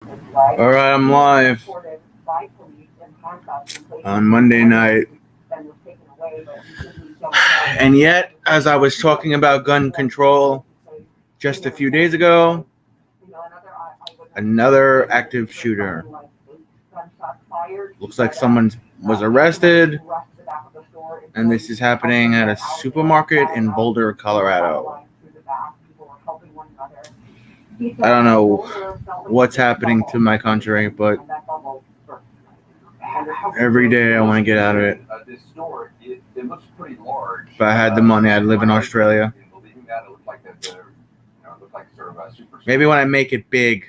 All right, I'm live on Monday night. And yet, as I was talking about gun control just a few days ago, another active shooter. Looks like someone was arrested, and this is happening at a supermarket in Boulder, Colorado. I don't know what's happening to my country, but every day I want to get out of it. If I had the money, I'd live in Australia. Maybe when I make it big,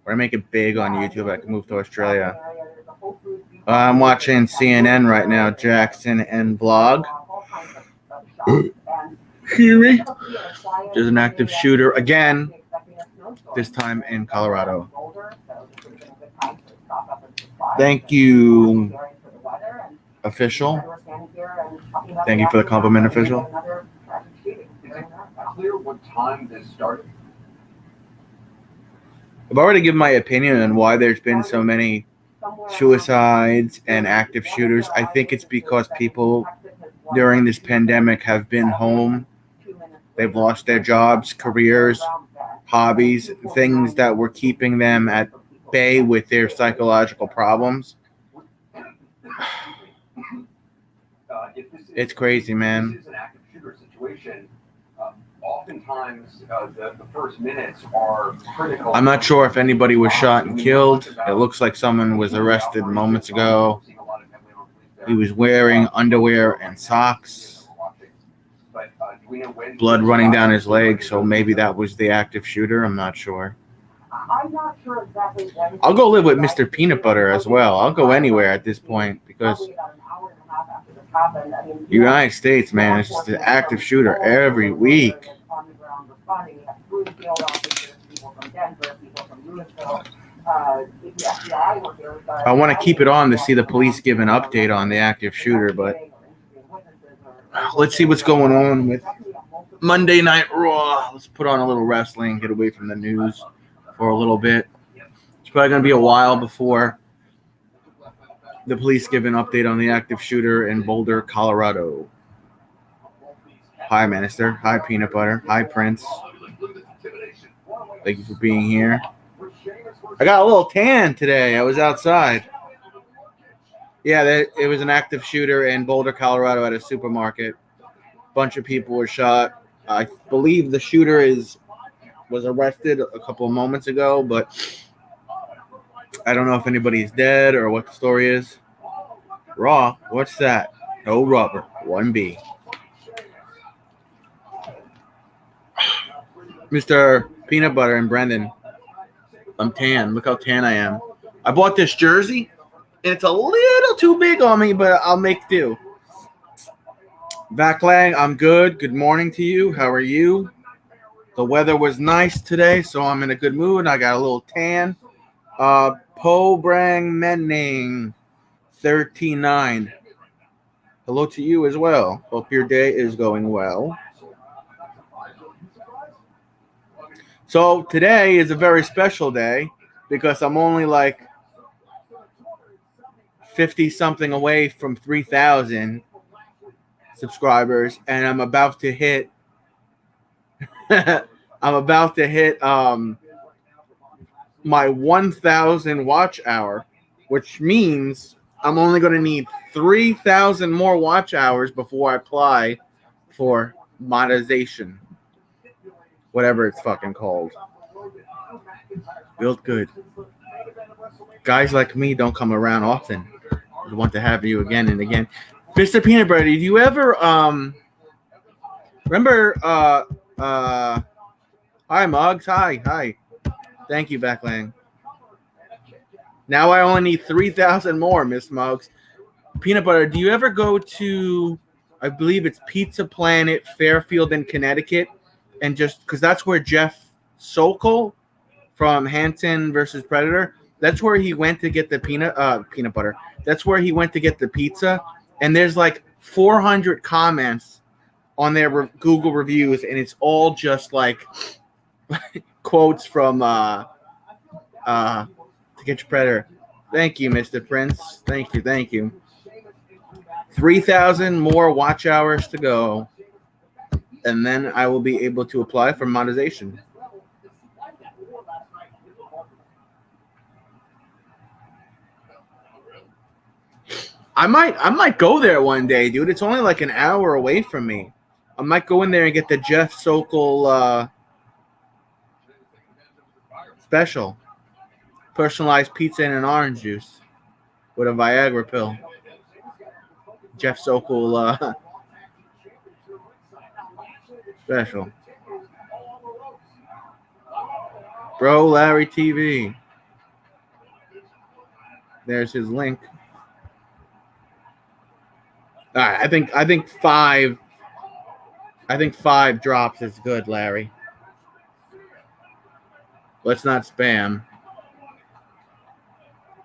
on YouTube, I can move to Australia. I'm watching CNN right now, Jackson and Vlog. Hear me? There's an active shooter again, this time in Colorado. Thank you, official. Thank you for the compliment, official. Clear what time this started? I've already given my opinion on why there's been so many suicides and active shooters. I think it's because people during this pandemic have been home. They've lost their jobs, careers, hobbies, things that were keeping them at bay with their psychological problems. It's crazy, man. This is an active shooter situation. Oftentimes, the first minutes are critical. I'm not sure if anybody was shot and killed. It looks like someone was arrested moments ago. He was wearing underwear and socks. Blood running down his leg, so maybe that was the active shooter. I'm not sure. I'll go live with Mr. Peanut Butter as well. I'll go anywhere at this point because United States, man, it's just an active shooter every week. I want to keep it on to see the police give an update on the active shooter, but let's see what's going on with Monday Night Raw. Let's put on a little wrestling, get away from the news for a little bit. It's probably going to be a while before the police give an update on the active shooter in Boulder, Colorado. Hi, Minister. Hi, Peanut Butter. Hi, Prince. Thank you for being here. I got a little tan today. I was outside. Yeah, it was an active shooter in Boulder, Colorado at a supermarket. Bunch of people were shot. I believe the shooter was arrested a couple of moments ago, but I don't know if anybody's dead or what the story is. Raw, what's that? No rubber, 1B. Mr. Peanut Butter and Brendan, I'm tan. Look how tan I am. I bought this jersey, and it's a little too big on me, but I'll make do. Vaklang, I'm good. Good morning to you. How are you? The weather was nice today, so I'm in a good mood. I got a little tan. Po Brang Menning 39. Hello to you as well. Hope your day is going well. So today is a very special day because I'm only like 50 something away from 3,000 subscribers, and I'm about to hit my 1,000 watch hour, which means I'm only going to need 3,000 more watch hours before I apply for monetization, whatever it's fucking called. Built good. Guys like me don't come around often. I want to have you again and again. Mr. Peanut Butter, did you ever remember hi Muggs, hi. Thank you, Backlang. Now I only need 3,000 more, Miss Muggs. Peanut Butter, do you ever go to, I believe it's Pizza Planet, Fairfield in Connecticut, and just because that's where Jeff Sokol from Hanson versus Predator, that's where he went to get the peanut butter. That's where he went to get the pizza, and there's like 400 comments on their Google reviews, and it's all just like quotes from to catch a predator. Thank you, Mr. Prince. Thank you. 3,000 more watch hours to go, and then I will be able to apply for monetization. I might go there one day, dude. It's only like an hour away from me. I might go in there and get the Jeff Sokol special. Personalized pizza and an orange juice with a Viagra pill. Jeff Sokol special. Bro Larry TV. There's his link. All right, I think five drops is good, Larry. Let's not spam.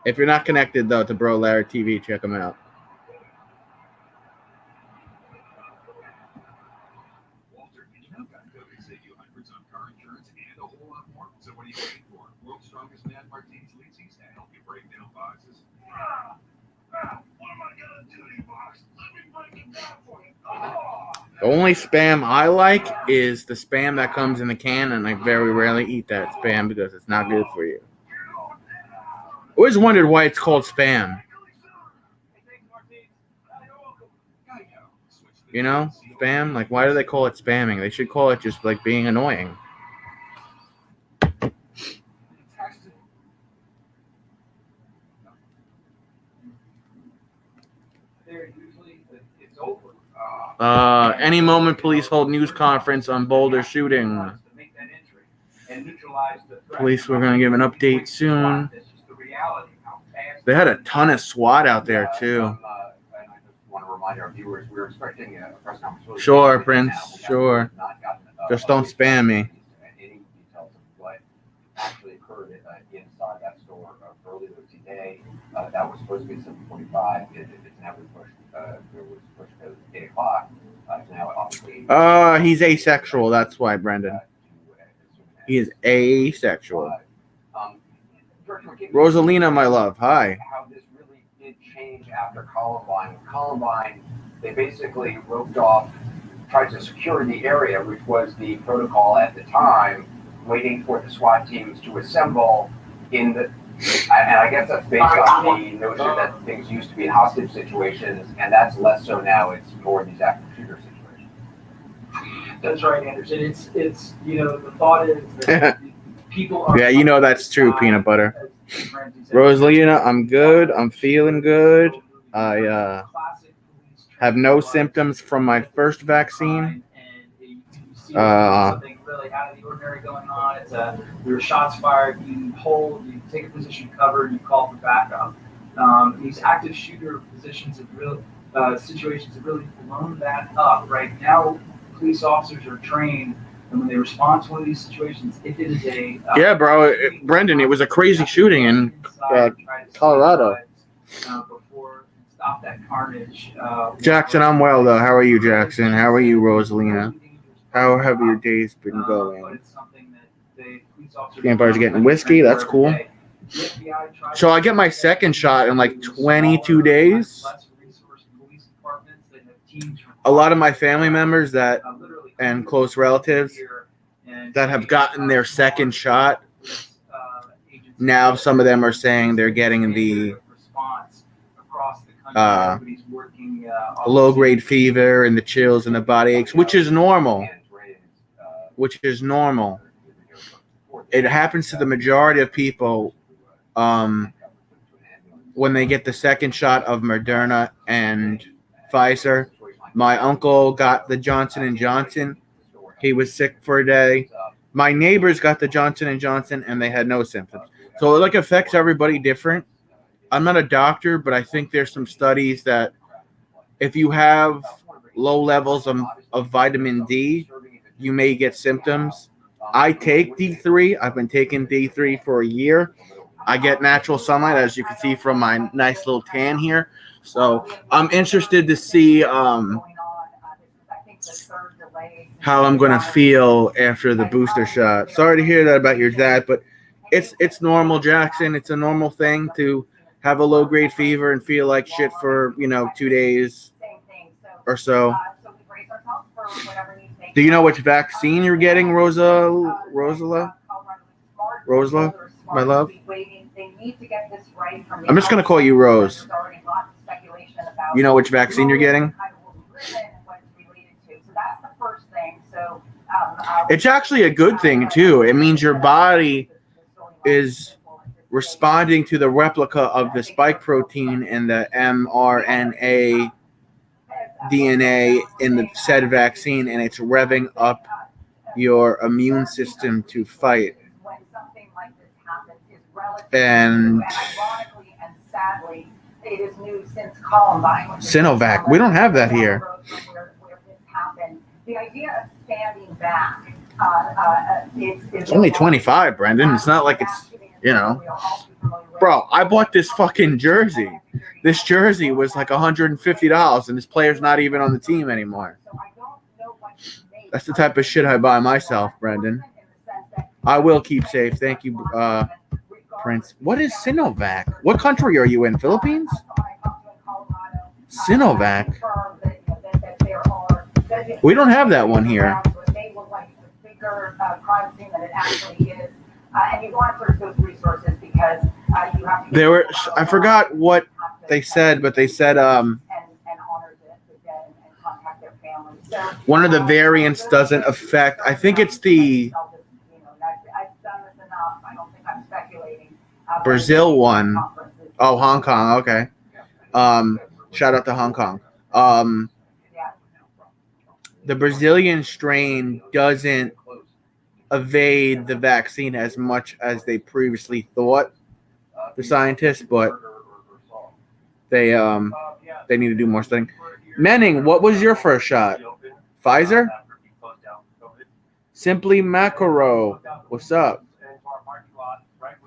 If you're not connected though to Bro Larry TV, check him out. Walter, did you know Geico can save you hundreds on car insurance and a whole lot more? So what are you waiting for? World's strongest man, Martinez Leasing, to help you break down boxes. What am I gonna do to you, box? Let me break it down for you. The only spam I like is the spam that comes in the can, and I very rarely eat that spam because it's not good for you. Always wondered why it's called spam. You know, spam. Like, why do they call it spamming? They should call it just like being annoying. Any moment, police hold news conference on Boulder shooting. Police were going to give an update soon. They had a ton of SWAT out there, too. And I just want to remind our viewers, we're expecting a press conference. Sure, Prince, sure. Just don't spam me. Any details of what actually occurred inside that store earlier today. That was supposed to be 7:45. It's now been pushed. It was pushed to 8 o'clock. It's now obviously. He's asexual. That's why, Brendan. He is asexual. Rosalina, my love. Hi. How this really did change after Columbine. Columbine, they basically roped off, tried to secure the area, which was the protocol at the time, waiting for the SWAT teams to assemble in the. And I guess that's based on the notion that things used to be in hostage situations, and that's less so now. It's more these active shooter situations. That's right, Anderson. It's the thought is that people are. Yeah, you know that's true, peanut butter. Rosalina, I'm good. I'm feeling good. I have no symptoms from my first vaccine. Something really out of the ordinary going on. It's there were shots fired. You take a position covered, you call for backup. These active shooter positions have really situations have really blown that up. Right now, police officers are trained, and when they respond to one of these situations, if it is a yeah, bro, Brendan, it was a crazy shooting in Colorado. Before stop that carnage. Jackson, I'm well though. How are you, Jackson? How are you, Rosalina? How have your days been going? Vampires getting whiskey. That's cool. So I get my second shot in like 22 days. A lot of my family members that and close relatives that have gotten their second shot, now some of them are saying they're getting the low-grade fever and the chills and the body aches, which is normal. It happens to the majority of people when they get the second shot of Moderna and Pfizer. My uncle got the Johnson & Johnson. He was sick for a day. My neighbors got the Johnson & Johnson, and they had no symptoms. So it affects everybody different. I'm not a doctor, but I think there's some studies that if you have low levels of vitamin D, you may get symptoms. I take D3. I've been taking D3 for a year. I get natural sunlight, as you can see from my nice little tan here. So I'm interested to see how I'm going to feel after the booster shot. Sorry to hear that about your dad, but it's normal, Jackson. It's a normal thing to have a low grade fever and feel like shit for 2 days or so. Do you know which vaccine you're getting, Rosala, my love? I'm just gonna call you Rose. You know which vaccine you're getting? It's actually a good thing too. It means your body is responding to the replica of the spike protein and the mRNA DNA in the said vaccine, and it's revving up your immune system to fight. And Sinovac, we don't have that here. The idea of standing back, it's only 25, Brendan. It's not like it's, Bro, I bought this fucking jersey. This jersey was like $150, and this player's not even on the team anymore. That's the type of shit I buy myself, Brendan. I will keep safe. Thank you, Prince. What is Sinovac? What country are you in? Philippines? Sinovac. We don't have that one here. And you want to search those resources because you have to. There were. I forgot what they said, but they said and honor the dead and contact their families. So, one of the variants doesn't affect. I think it's the I've done this enough. I don't think I'm speculating. Brazil one. Oh, Hong Kong. Okay. Shout out to Hong Kong. The Brazilian strain doesn't evade the vaccine as much as they previously thought, the scientists, but they need to do more studying. Menning, what was your first shot? Pfizer? Simply Macaro. What's up?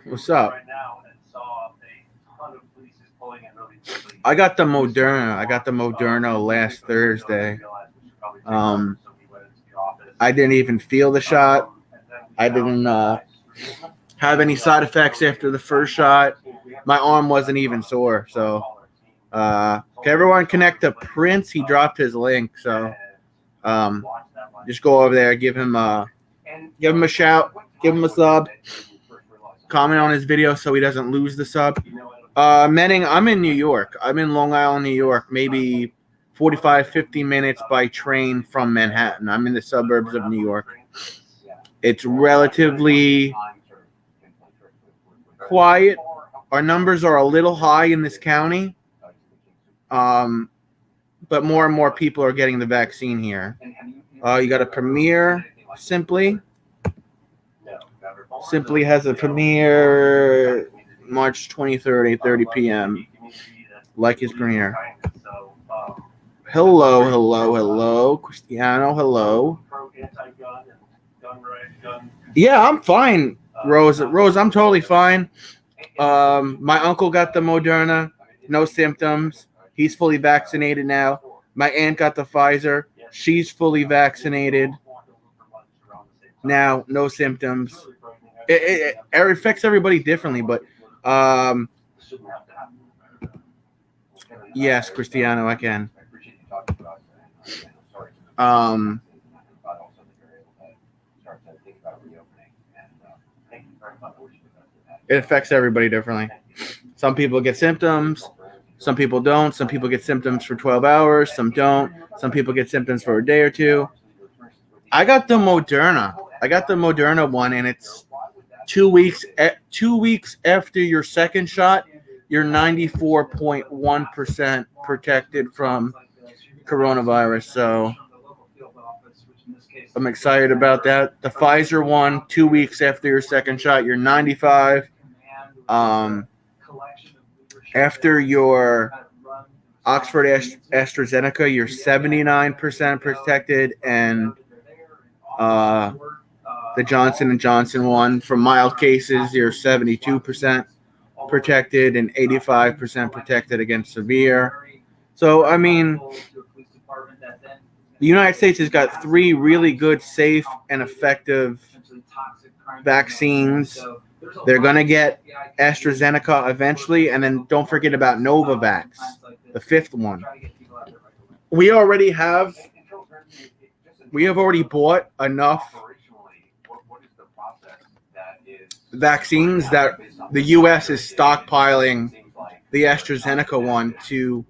What's up? I got the Moderna. I got the Moderna last Thursday. I didn't even feel the shot. I didn't have any side effects after the first shot. My arm wasn't even sore. So, can everyone connect to Prince? He dropped his link. So, just go over there, give him a shout, give him a sub, comment on his video so he doesn't lose the sub. Menning, I'm in New York. I'm in Long Island, New York, maybe 45, 50 minutes by train from Manhattan. I'm in the suburbs of New York. It's relatively quiet. Our numbers are a little high in this county, but more and more people are getting the vaccine here. You got a premiere, Simply. Simply has a premiere March 23rd, 8:30 p.m. Like his premiere. Hello, Cristiano, hello. Yeah, I'm fine, Rose. Rose, I'm totally fine. My uncle got the Moderna, no symptoms. He's fully vaccinated now. My aunt got the Pfizer. She's fully vaccinated now, no symptoms. It affects everybody differently, but yes, Cristiano, I can. It affects everybody differently. Some people get symptoms, some people don't. Some people get symptoms for 12 hours, some don't. Some people get symptoms for a day or two. I got the Moderna. I got the Moderna one, and it's 2 weeks. 2 weeks after your second shot, you're 94.1% protected from coronavirus. So I'm excited about that. The Pfizer one, 2 weeks after your second shot, you're 95. After your Oxford AstraZeneca, you're 79% protected, and the Johnson & Johnson one, for mild cases, you're 72% protected and 85% protected against severe. So, I mean, the United States has got 3 really good, safe, and effective vaccines They're gonna get AstraZeneca eventually, and then don't forget about Novavax, the fifth one. We have already bought enough vaccines that the U.S. is stockpiling the AstraZeneca one to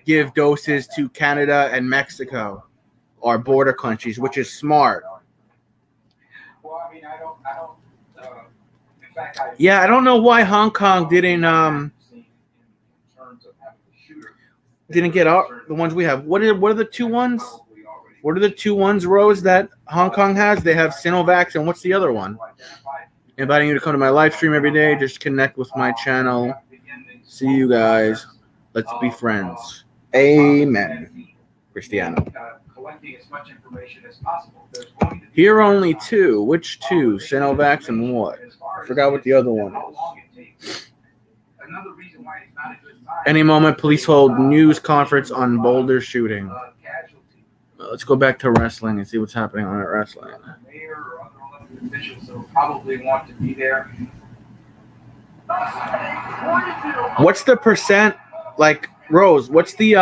give doses to Canada and Mexico, our border countries, which is smart. Yeah, I don't know why Hong Kong didn't get the ones we have. What are the two ones? What are the two ones, Rose, that Hong Kong has? They have Sinovac, and what's the other one? Inviting you to come to my live stream every day. Just connect with my channel. See you guys. Let's be friends. Amen. Cristiano. Here are only two. Which two? Sinovac and what? I forgot what the other one is. Any moment, police hold news conference on Boulder shooting. Let's go back to wrestling and see what's happening on wrestling. Mayor or other elected officials will probably want to be there. What's the percent? Like, Rose, what's the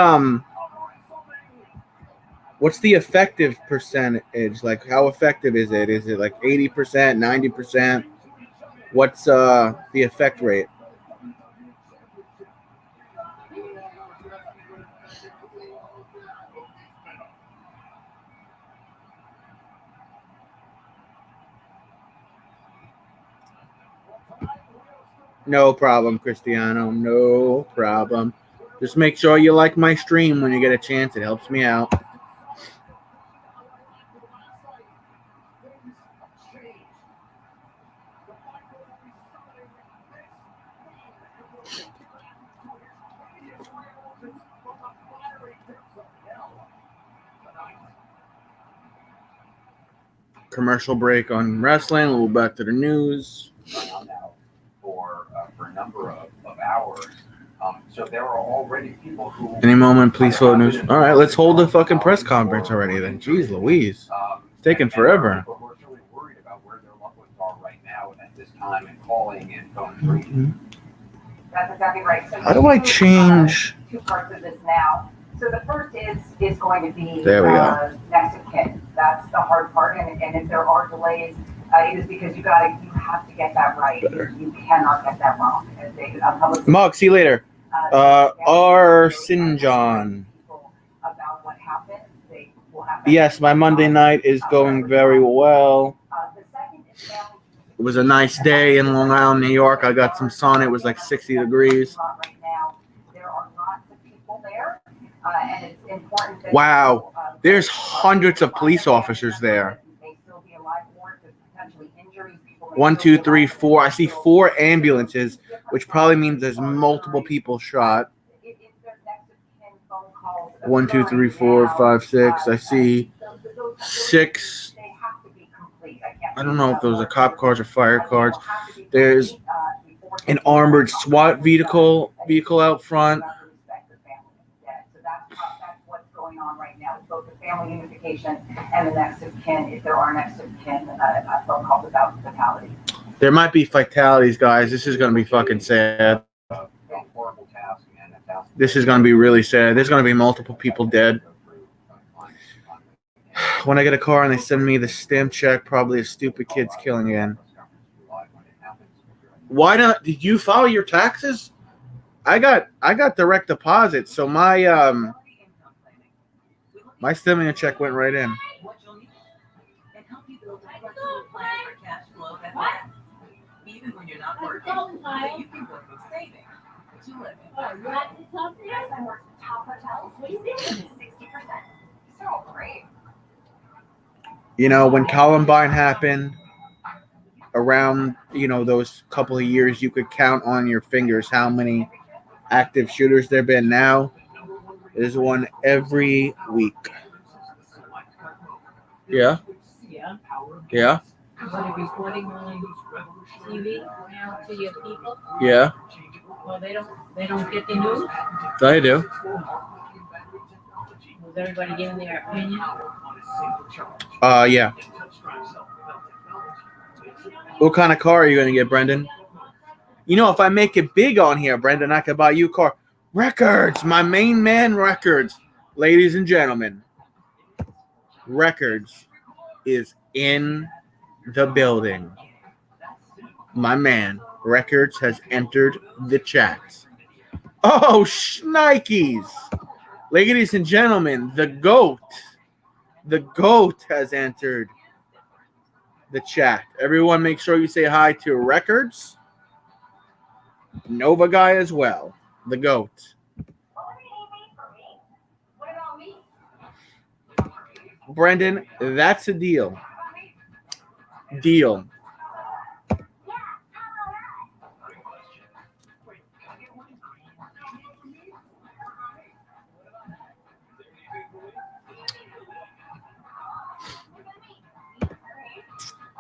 effective percentage? Like, how effective is it? Is it like 80%, 90%? What's the effect rate? No problem, Cristiano. No problem. Just make sure you like my stream when you get a chance. It helps me out. Commercial break on wrestling. We'll go back to the news. For a number of hours. So there are already people who... Any moment, please hold news. All right, let's hold the fucking press conference already then. Jeez Louise. It's taking forever. People who are really worried about where their loved ones are right now at this time and calling and phone free. That's exactly right. So How do I change? Two parts of this now. So the first is going to be There we go. next of kin. That's the hard part, and if there are delays, it is because you have to get that right. You cannot get that wrong. Mug, see you later. R. Sinjon. About what happened. They will have Yes, my Monday night is going very well. The second is family. It was a nice day in Long Island, New York. I got some sun. It was like 60 degrees. Right now, there are lots of people there, and it's important that Wow. There's hundreds of police officers there. 1, 2, 3, 4. I see 4 ambulances, which probably means there's multiple people shot. 1, 2, 3, 4, 5, 6. I see 6. I don't know if those are cop cars or fire cars. There's an armored SWAT vehicle out front. On right now with both the family unification and the next of kin, if there are next of kin, a phone call without fatality. There might be fatalities, guys. This is going to be fucking sad. This is going to be really sad. There's going to be multiple people dead. When I get a car and they send me the stamp check, probably a stupid kid's killing again. Why not? Did you file your taxes? I got direct deposit, so my stimulus check went right in. Even when you're not working, so you can work with saving to live in. Yes, I work at top hotels. We save 60%. So great. You know, when Columbine happened, around, those couple of years, you could count on your fingers how many active shooters there have been. Now, there's one every week. Yeah? Yeah. Yeah? What are reporting on TV now to your people? Yeah? Well, they don't get the news. I do. Was everybody giving their opinion? Yeah. What kind of car are you gonna get, Brendan? You know, if I make it big on here, Brendan, I could buy you a car. Records, my main man, Records, ladies and gentlemen. Records is in the building. My man, Records, has entered the chat. Oh, shnikes. Ladies and gentlemen, the GOAT has entered the chat. Everyone make sure you say hi to Records. Nova Guy as well. The GOAT. Brendan, that's a deal. Deal.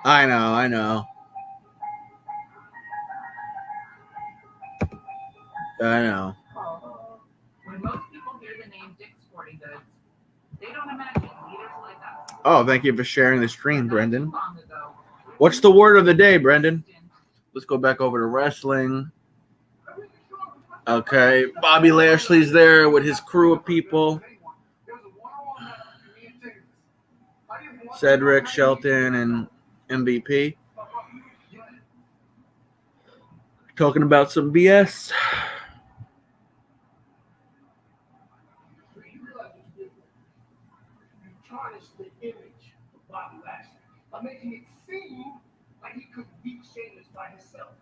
I know. When most people hear the name Dick's Sporting Goods, they don't imagine leaders like us. Oh, thank you for sharing the stream, Brendan. Long ago, What's the word of the day, Brendan? Let's go back over to wrestling. Okay, Bobby Lashley's there with his crew of people. Cedric, Shelton, and MVP. Talking about some BS. Tarnished the image of Bobby Lashley by making it seem like he could beat Sheamus by himself.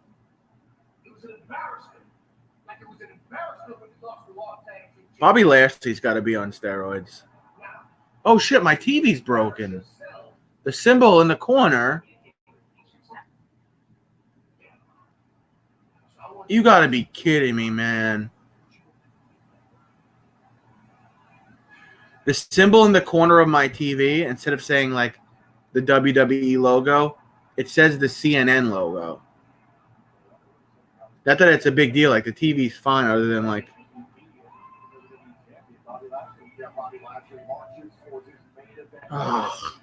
It was an embarrassment. Like it was an embarrassment when he lost the Raw Tag Team. Bobby Lashley's got to be on steroids. Oh shit, my TV's broken. The symbol in the corner. You got to be kidding me, man. The symbol in the corner of my TV, instead of saying like the WWE logo, it says the CNN logo. Not that it's a big deal. Like the TV's fine, other than like. Oh.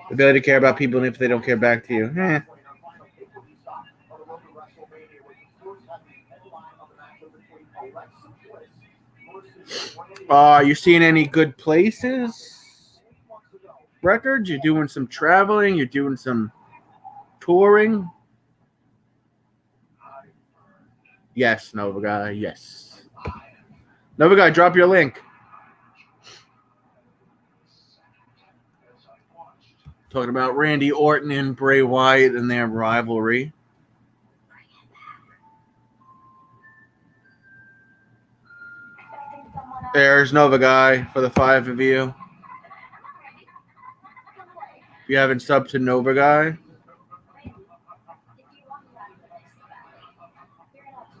The ability to care about people if they don't care back to you. You seeing any good places? Records? You're doing some traveling? You're doing some touring? Yes, Nova Guy. Yes. Nova Guy, drop your link. Talking about Randy Orton and Bray Wyatt and their rivalry. There's Nova Guy for the 5 of you. If you haven't subbed to Nova Guy.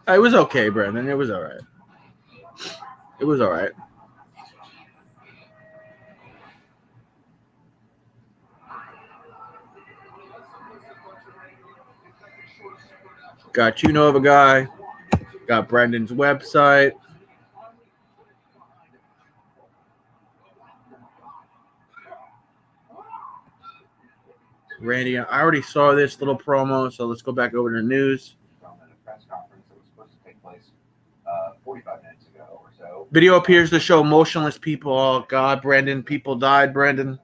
It was okay, Brendan. It was all right. It was all right. Got you, Nova Guy. Got Brendan's website. Randy, I already saw this little promo, so let's go back over to the news. From a press conference that was supposed to take place 45 minutes ago or so. Video appears to show motionless people. Oh, God, Brendan. People died, Brendan.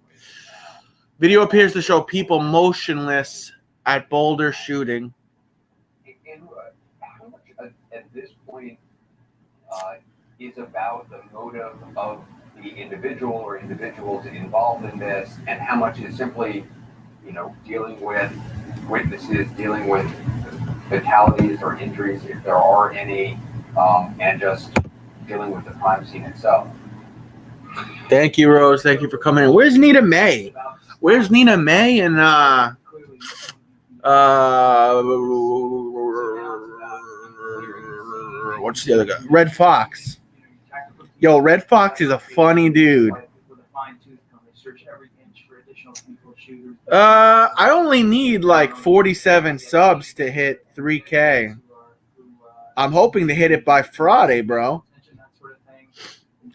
Video appears to show people motionless at Boulder shooting. And how much at this point is about the motive of the individual or individuals involved in this, and how much is simply, dealing with witnesses, dealing with fatalities or injuries, if there are any, and just dealing with the crime scene itself. Thank you, Rose. Thank you for coming in. Where's Nina May? Where's Nina May and what's the other guy? Red Fox. Yo, Red Fox is a funny dude. I only need like 47 subs to hit 3K. I'm hoping to hit it by Friday, bro.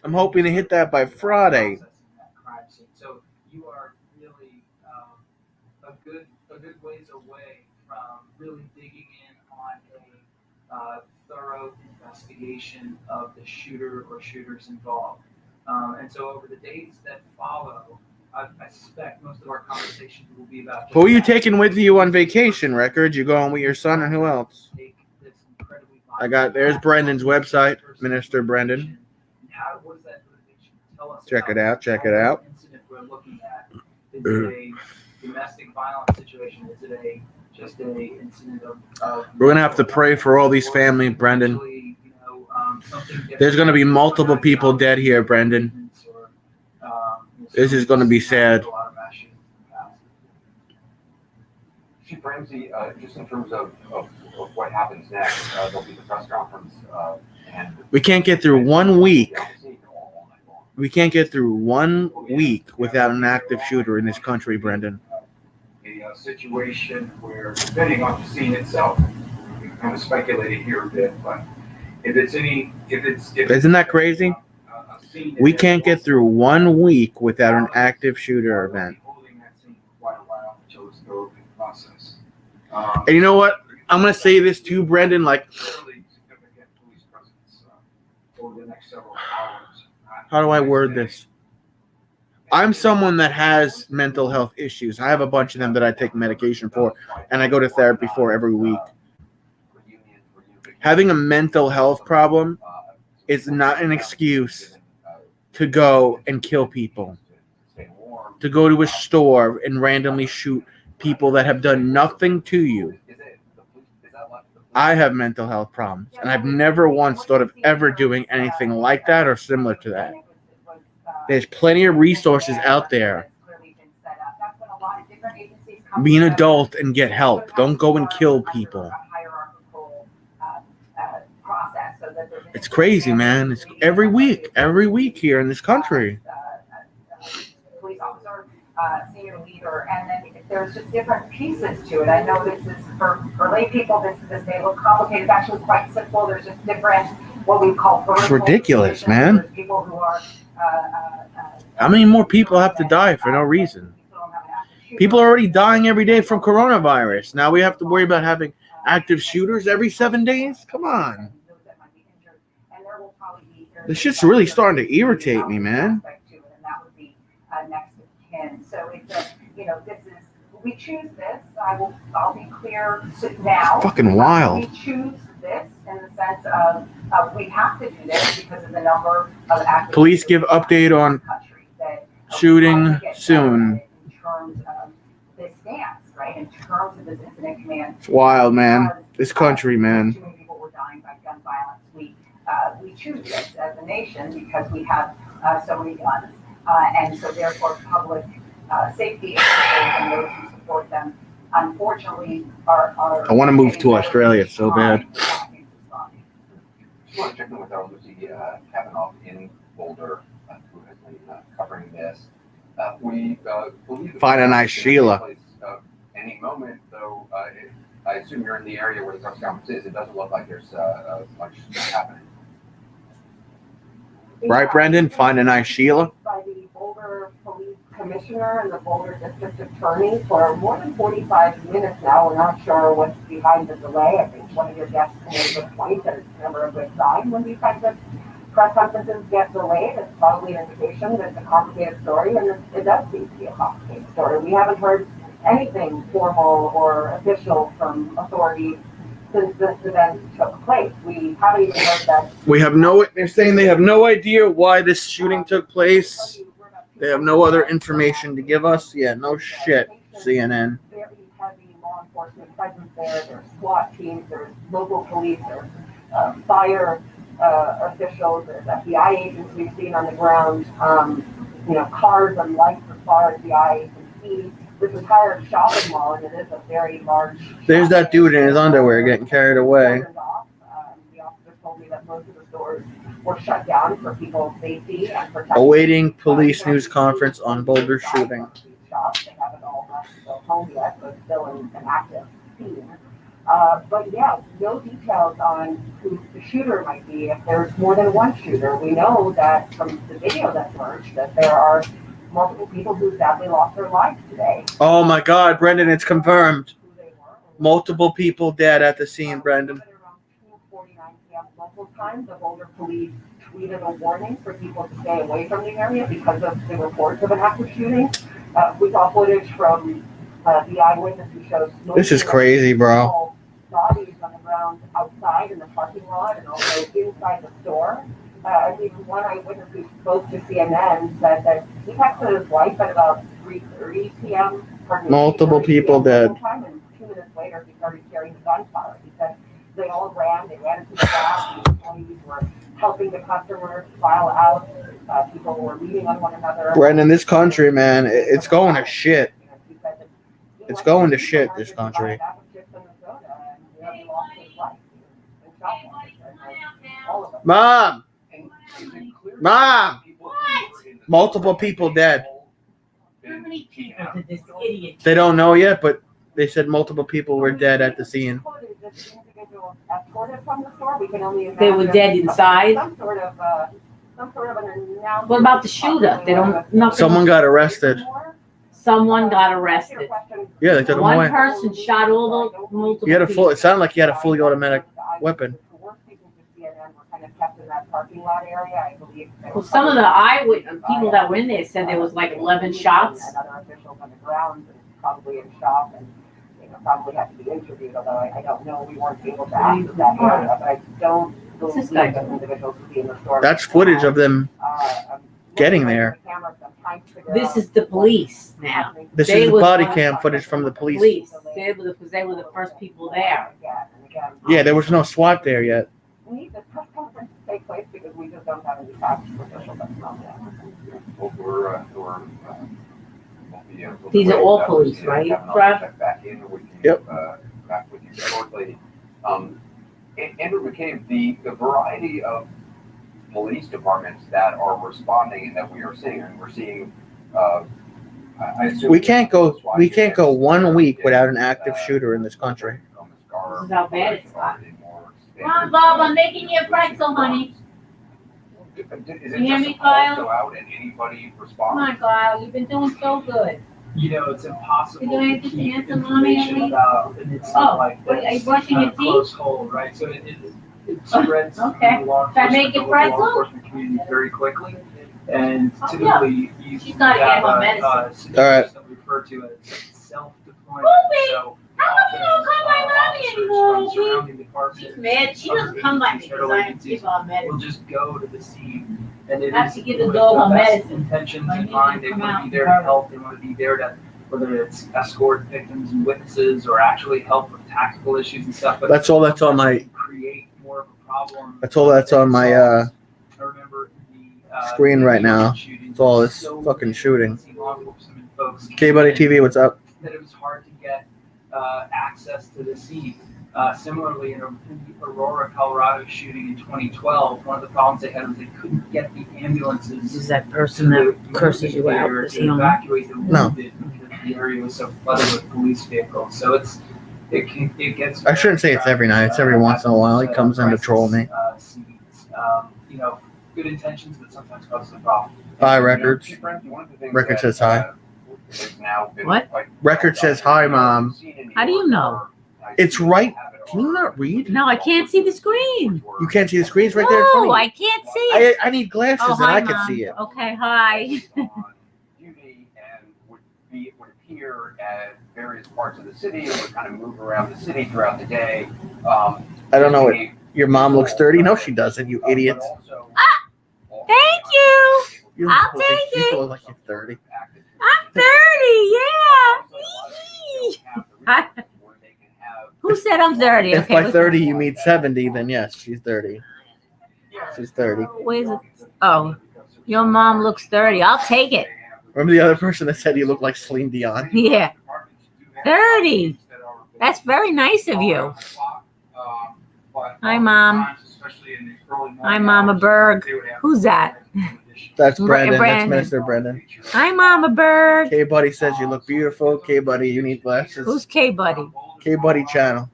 I'm hoping to hit that by Friday. So you are good ways away from really digging in on a thorough investigation of the shooter or shooters involved. And so over the days that follow, I suspect most of our conversations will be about. Who are you taking with you on vacation, Records? You going with your son and who else? There's Brendan's website, Minister Brendan. What does that motivation tell us? Check it out. Check it out. Incident we're looking at. Is it a domestic violence situation? Is it just a incident of We're gonna have to pray for all these families, Brendan. There's gonna be multiple people dead here, Brendan. This is gonna be sad. Chief Ramsey, just in terms of what happens next, there'll be the press conference, and We can't get through 1 week. We can't get through 1 week without an active shooter in this country, Brendan. a situation where, depending on the scene itself, we kind of speculated here a bit, but Isn't that crazy? We can't get through 1 week without an active shooter event. And you know what? I'm going to say this too, Brendan, like, how do I word this? I'm someone that has mental health issues. I have a bunch of them that I take medication for, and I go to therapy for every week. Having a mental health problem is not an excuse to go and kill people, to go to a store and randomly shoot people that have done nothing to you. I have mental health problems, and I've never once thought of ever doing anything like that or similar to that. There's plenty of resources out there. Be an adult and get help. Don't go and kill people. It's crazy, man. It's every week here in this country. Police officer, senior leader, and then there's just different pieces to it. I know this is for lay people. This may look complicated. It's actually quite simple. There's just different what we call. It's ridiculous, man. There's people who are. How many more people have to die for no reason? People are already dying every day from coronavirus. Now we have to worry about having active shooters every 7 days? Come on. This shit's really starting to irritate me, man. So it's we choose this. I'll be clear now. Fucking wild. We choose this in the sense of we have to do this because of the number of active. Police give update on shooting soon. In terms of this stance, right? In terms of this incident command. It's wild, man. This country, man. Too many people were dying by gun violence. We choose this as a nation because we have so many guns, and so therefore public safety and those who support them, unfortunately, are. I want to move to Australia so bad. I just want to check in with our Lucy Kavanaugh in Boulder, who has been covering this. We believe Find a nice Sheila. Any moment, though, I assume you're in the area where the press conference is. It doesn't look like there's much happening. Right, Brendan? Find a nice Sheila. By the Boulder Police Commissioner and the Boulder District Attorney for more than 45 minutes now. We're not sure what's behind the delay. I think one of your guests made the point that it's never a good sign when these kinds of press conferences get delayed. It's probably an indication that it's a complicated story, and it does seem to be a complicated story. We haven't heard anything formal or official from authorities since this event took place. We haven't even heard that. They're saying they have no idea why this shooting took place. They have no other information to give us. Yeah, no shit, CNN. Very heavy law enforcement presence there. There's SWAT teams, there's local police, there's fire officials, there's FBI agents we've seen on the ground, cars and lights as far as the eye can see. This entire shopping mall, and it is a very large. There's that dude in his underwear getting carried away. The officer told me that most of the stores were shut down for people's safety and protection. Awaiting police news conference on Boulder shooting. They haven't all left to go home yet, but still in an active scene. But yeah, no details on who the shooter might be. If there's more than one shooter, we know that from the video that emerged that there are multiple people who sadly lost their lives today. Oh my God, Brendan, it's confirmed. Who they were. Multiple people dead at the scene, Brendan. Around 2:49 p.m. local time, the Boulder police tweeted a warning for people to stay away from the area because of the reports of an active shooting. We saw footage from the eyewitness who shows This is crazy, bro. bodies on the ground outside in the parking lot and also inside the store. I mean, one eyewitness who spoke to CNN said that he texted his wife at about 3:30 p.m. Multiple people dead. Time, and 2 minutes later, he started hearing the gunfire. He said they all ran into the gas. The employees were helping the customers file out. People were leaning on one another. Brendan, this country, man, it's going to shit. It's going to shit, this country. Mom! And is it clear Mom! people who were in the Multiple people dead. How many people did this idiot? They don't know yet, but they said multiple people were dead at the scene. They were dead inside? Some sort of an announcement. What about the shooter? They don't, nothing. Someone got arrested. Someone got arrested. Yeah, they took him One away. person shot all the multiple He had a full. It people. sounded like he had a fully automatic weapon. Well, some of the eyewitness people that were in there said there was like 11 shots. Another official on the ground and probably in shock and, probably have to be interviewed, although I don't know, we weren't able to access that area, but I don't What's this believe guy that individuals would be in the store. That's footage of them. getting there. This is the police now. This They is the was body on- cam footage from the police. Because they were the first people there. Yeah, there was no SWAT there yet. We need the press conference to take place because we just don't have any facts for official testimony. We'll These are all police, Kevin, right, I'll Brad? check back in, we can, Yep. back with you shortly. Andrew McCabe, the variety of police departments that are responding and that we are seeing, and we're seeing, I assume. We can't go 1 week without an active shooter in this country. This is how bad it's gotten. Come on, Bob, I'm making you a pretzel, honey. Is it You hear just me, a call Kyle? go out and anybody Come respond? on, Kyle, you've been doing so good. You know, it's impossible You doing to anything to keep answer mommy, information Emily? about, and it's Oh, not like what, this. are you brushing your kind of close teeth? hold, right? So it spreads Okay. through law Should I make enforcement, it the local pretzel? law enforcement community very quickly. And Oh, typically, you She's gotta get have her a medicine. situation that we refer to as self-deployment. Poopy! So How come you don't come by mommy officers anymore, from Poopy? surrounding departments, She's mad, she doesn't come by me because I have to give her will medicine. just go to the scene. And it Have is to give the with dog her best medicine. intentions I in need mind. to They come want to out be there and to help. They want to be there to, whether it's escort victims and witnesses or actually help with tactical issues and stuff. But That's all that's on my. create more of a problem. That's all that's on my I remember the screen right now. shooting It's all was this so fucking shooting. law enforcement folks K-Buddy TV, what's up? that it was hard to get access to the scene. Similarly, in the Aurora, Colorado shooting in 2012, one of the problems they had was they couldn't get the ambulances This is that to person the that curses you out. theater Is he to on? evacuate the No. wounded because the area was so flooded with police vehicles. So it gets. I shouldn't say it's every night. It's every once in a while. He comes in to troll me. Scenes. You know, good intentions, but sometimes causes a problem. Hi, Records. One of the things Record that, says hi. has now been What? quite- Record says hi, Mom. How do you know? It's right. Can you not read? No, I can't see the screen. You can't see the screens right there in front No, of I you. can't see it. I need glasses Oh, and hi, I can Mom. see it. Okay, hi. Duty and would appear at various parts of the city and would kind of move around the city throughout the day. I don't know what. Your mom looks 30? No, she doesn't, you idiots. Thank you. You I'll look like- take you it. look like you're 30. I'm 30, yeah. Who said I'm 30? If Okay, by let's- 30 you mean 70, then yes, she's 30. She's 30. Where's it? Oh, your mom looks 30. I'll take it. Remember the other person that said you look like Celine Dion? Yeah. 30. That's very nice of you. Hi, Mom. Hi, Mama Berg. Who's that? That's Brendan. That's Brandon. Minister Brendan. Hi, Mama Berg. K Buddy says you look beautiful. K Buddy, you need glasses. Who's K Buddy? K Buddy channel.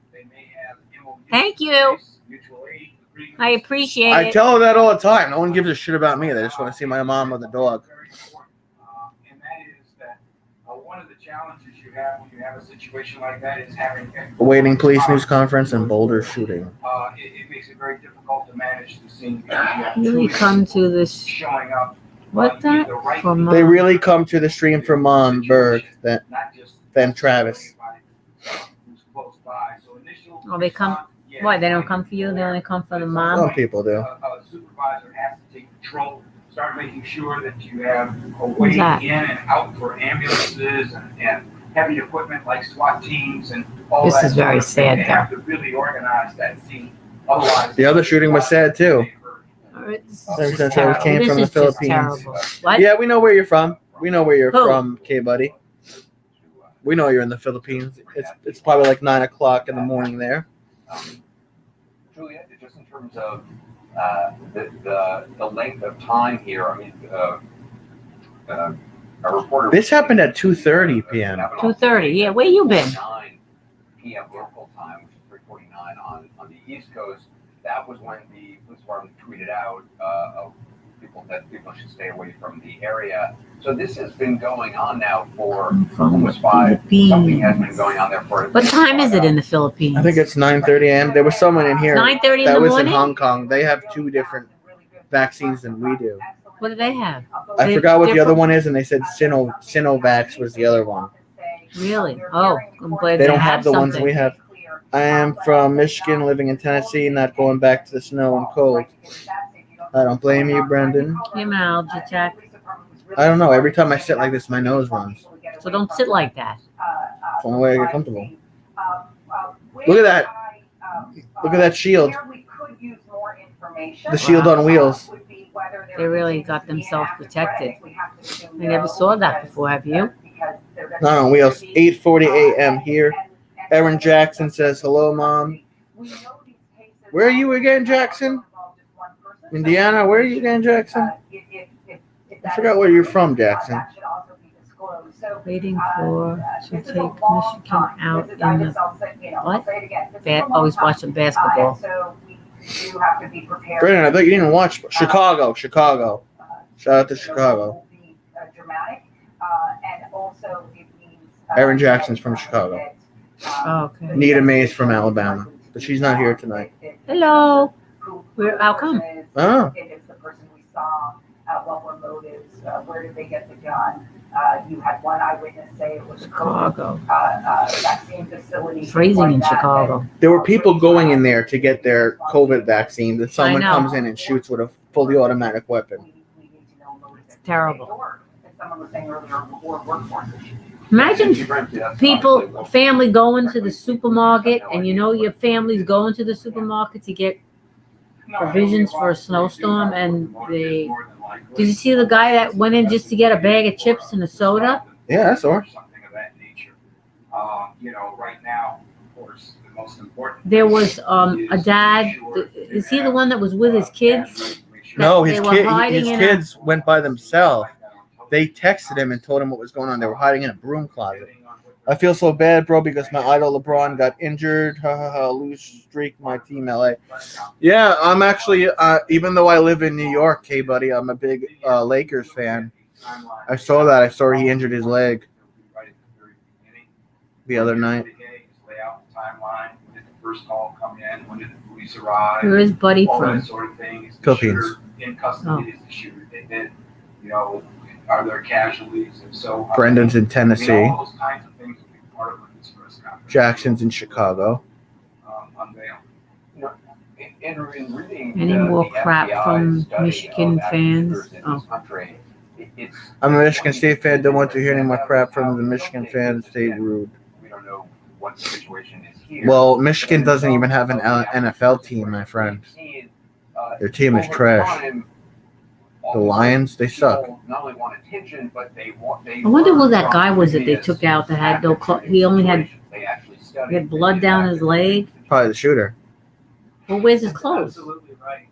Thank you. I appreciate I it. tell her that all the time. No one gives a shit about me. They just want to see my mom or the dog. challenges you have when you have a situation like that is having. Awaiting police news conference and Boulder shooting. It makes it very difficult to manage the scene because you have Really two come to this, showing up. what that? From, They really come to the stream from Berg, than Travis. Oh, they come, why, they don't come for you, they only come for the mom? Some people do. A supervisor has to take control, start making sure that you have a Who's way in that? and out for ambulances and heavy equipment like SWAT teams and all This that. is very sort of thing. sad, They have to really organize that scene. Otherwise. The other shooting was sad too. All right, this is Ever just since I terrible. came This from the is just Philippines. terrible. What? Yeah, we know where you're from. We know where you're Who? from, K-Buddy. We know you're in the Philippines. It's probably like 9 o'clock in the morning there. Julia, just in terms of the length of time here, I mean, a reporter. This happened at 2:30 p.m. 2:30, yeah, where you been? 9 p.m. local time, which is 3:49 on the East Coast. That was when the police department tweeted out that people should stay away from the area. So this has been going on now for From almost 5. Philippines. Something has been going on there for. What time is it in the Philippines? I think it's 9:30 a.m. There was someone in here 9:30 in that the was in morning? Hong Kong. They have 2 different vaccines than we do. What do they have? I They- forgot what the other different- one is, and they said Sinovac was the other one. Really? Oh, I'm glad They they don't have have the ones something. we have. I am from Michigan, living in Tennessee, not going back to the snow and cold. I don't blame you, Brendan. You have an allergy attack? I don't know. Every time I sit like this, my nose runs. So don't sit like that. It's the only way I get comfortable. Look at that. Look at that shield. The shield on wheels. They really got themselves protected. I never saw that before, have you? Not on wheels. 8:40 a.m. here. Aaron Jackson says, hello, Mom. Where are you again, Jackson? Indiana, where are you again, Jackson? I forgot where you're from, Jackson. Waiting for to take Michigan out in the what? Always watching basketball. Brendan, I thought you didn't watch Chicago. Chicago. Shout out to Chicago. Aaron Jackson's from Chicago. Oh, okay. Nita May's from Alabama, but she's not here tonight. Hello. How come? Oh. If it's the person we saw, what were motives, where did they get the gun? You had one eyewitness say it was a Chicago. vaccine facility. Freezing in Chicago. There were people going in there to get their COVID vaccine. That someone I know. comes in and shoots with a fully automatic weapon. It's terrible. As someone was saying earlier, or workforce issue. Imagine people, family going to the supermarket, and you know your family's going to the supermarket to get provisions for a snowstorm, and did you see the guy that went in just to get a bag of chips and a soda? Yeah, I saw. Something of that nature. Right now, of course, the most important. There was a dad. Is he the one that was with his kids? No, They his were hiding in a- kids went by themselves. They texted him and told him what was going on. They were hiding in a broom closet. I feel so bad, bro, because my idol LeBron got injured. Ha ha ha. Lose streak, my team LA. Yeah, I'm actually, even though I live in New York, hey buddy, I'm a big Lakers fan. I saw that. I saw he injured his leg the other night. Lay out the timeline. When did the first call come in? When did the police arrive? Where is Buddy All from? that sort of thing. Is the Philippines. shooter in custody? Is the shooter dead? Are there casualties? And so Brendan's in I mean, Tennessee. all those kinds of things will be part of this press conference. Jackson's in Chicago. Unveil. In reading Any more the crap FBI from study Michigan of active fans? shooters in Oh. this country, it's I'm a Michigan State fan. Don't want to hear any more crap from the Michigan fans. Stay rude. we don't know what the situation is here. Well, Michigan doesn't even have an NFL team, my friend. Their team is trash. The Lions, they suck. Not only want attention, but they want. I wonder who that guy was that they took out that had no he only had he had blood down his leg. Probably the shooter. Well, where's his clothes? Absolutely right.